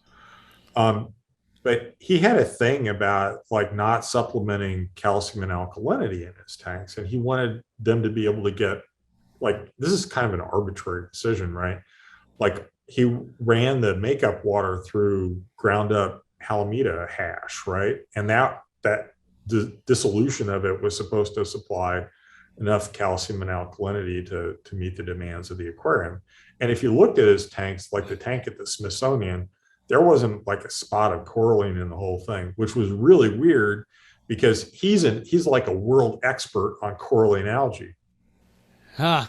But he had a thing about like not supplementing calcium and alkalinity in his tanks, and he wanted them to be able to get, like, this is kind of an arbitrary decision, right? Like, he ran the makeup water through ground up Halimeda hash, right? And that the dissolution of it was supposed to supply enough calcium and alkalinity to meet the demands of the aquarium. And if you looked at his tanks, like the tank at the Smithsonian, there wasn't like a spot of coralline in the whole thing, which was really weird because he's like a world expert on coralline algae. Huh.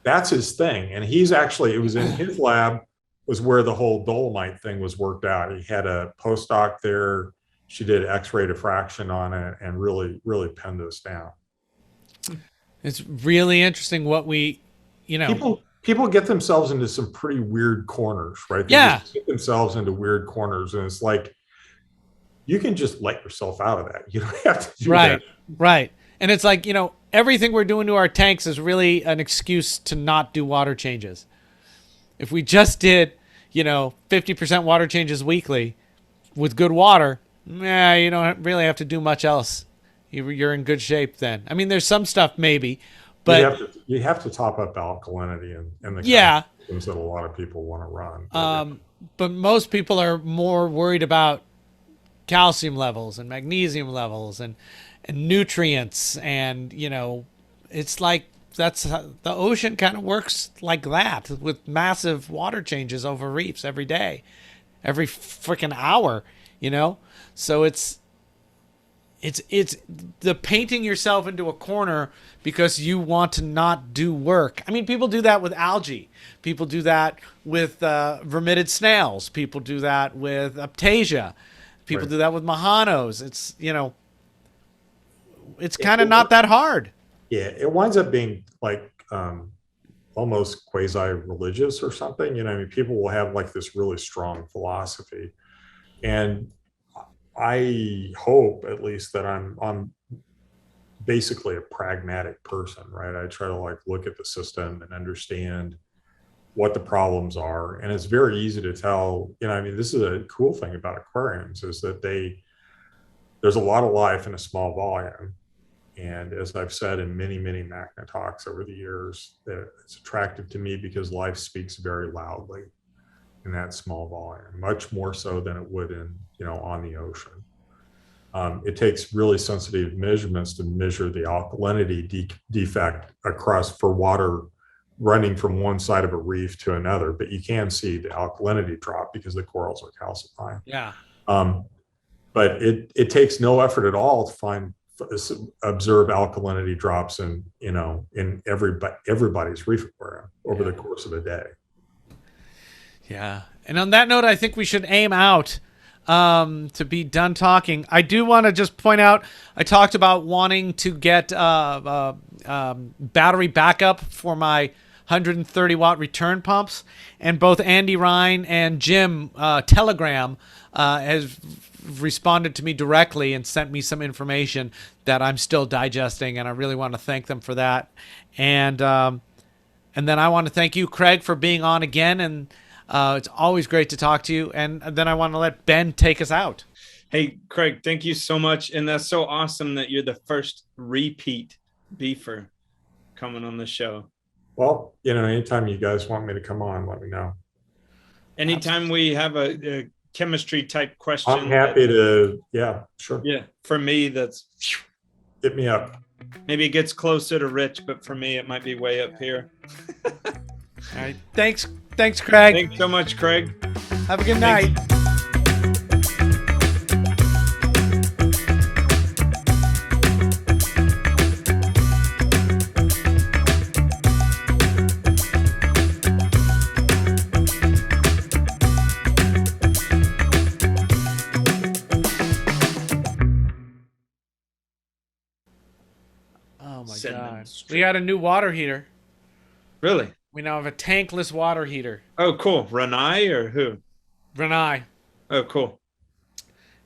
That's his thing. And he's actually, it was in his lab was where the whole dolomite thing was worked out. He had a postdoc there. She did X-ray diffraction on it and really, really pinned this down. It's really interesting what we, people get themselves into some pretty weird corners, right? They just get themselves into weird corners, and it's like, you can just let yourself out of that. You don't have to do that. Right. And it's like, everything we're doing to our tanks is really an excuse to not do water changes. If we just did, 50% water changes weekly with good water, you don't really have to do much else. You're in good shape then. I mean, there's some stuff maybe, but you have to top up alkalinity and the systems that a lot of people want to run. But most people are more worried about calcium levels and magnesium levels and nutrients, and it's like that's how the ocean kind of works, like that, with massive water changes over reefs every day, every freaking hour. So it's the painting yourself into a corner because you want to not do work. I mean, people do that with algae. People do that with vermitid snails. People do that with Aptasia. People do that with Mahanos. It's, it's kind of not that hard. Yeah, it winds up being like almost quasi-religious or something. I mean, people will have like this really strong philosophy. And I hope at least that I'm basically a pragmatic person, right? I try to like look at the system and understand what the problems are. And it's very easy to tell, I mean, this is a cool thing about aquariums, is that there's a lot of life in a small volume. And as I've said in many, many MACNA talks over the years, that it's attractive to me because life speaks very loudly in that small volume, much more so than it would in, on the ocean. It takes really sensitive measurements to measure the alkalinity defect for water running from one side of a reef to another, but you can see the alkalinity drop because the corals are calcifying. Yeah. But it takes no effort at all to observe alkalinity drops in everybody's reef aquarium over the course of a day. Yeah. And on that note, I think we should aim out to be done talking. I do want to just point out, I talked about wanting to get battery backup for my 130 watt return pumps, and both Andy Ryan and Jim Telegram has responded to me directly and sent me some information that I'm still digesting, and I really want to thank them for that. And then I want to thank you, Craig, for being on again, and it's always great to talk to you. And then I want to let Ben take us out. Hey, Craig, thank you so much. And that's so awesome that you're the first repeat beefer coming on the show. Well, anytime you guys want me to come on, let me know. Anytime we have a chemistry type question. I'm happy to, yeah, sure. Yeah, for me, that's... Hit me up. Maybe it gets closer to Rich, but for me, it might be way up here. All right. Thanks, Craig. Thanks so much, Craig. Have a good night. Oh my God. We got a new water heater. Really? We now have a tankless water heater. Oh, cool. Renai or who? Renai. Oh, cool.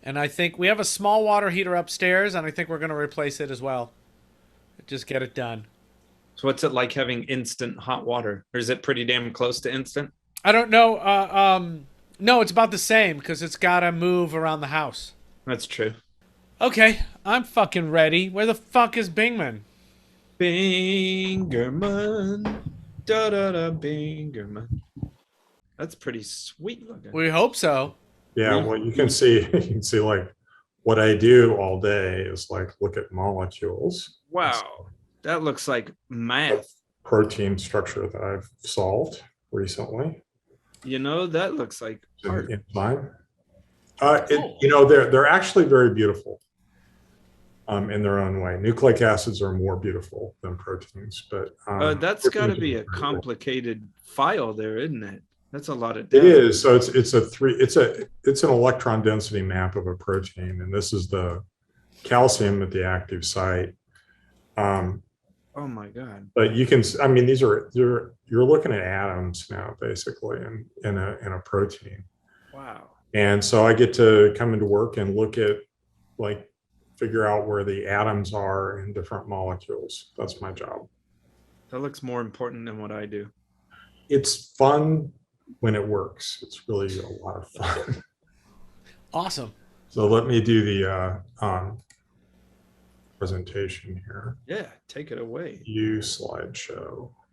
And I think we have a small water heater upstairs, and I think we're going to replace it as well. Just get it done. So what's it like having instant hot water? Or is it pretty damn close to instant? I don't know. No, it's about the same because it's got to move around the house. That's true. Okay, I'm fucking ready. Where the fuck is Bingman? Bingerman. Da-da-da, Bingerman. That's pretty sweet looking. We hope so. Yeah, well, you can see like what I do all day is like look at molecules. Wow, that looks like math. Protein structure that I've solved recently. That looks like art. Enzyme. They're actually very beautiful. In their own way. Nucleic acids are more beautiful than proteins, but that's got to be a complicated file there, isn't it? That's a lot of data. It is. So it's an electron density map of a protein, and this is the calcium at the active site. Oh my God! But you can, you're looking at atoms now, basically, in a protein. Wow. And so I get to come into work and look at figure out where the atoms are in different molecules. That's my job. That looks more important than what I do. It's fun when it works. It's really a lot of fun. Awesome. So let me do the presentation here. Yeah, take it away. View slideshow.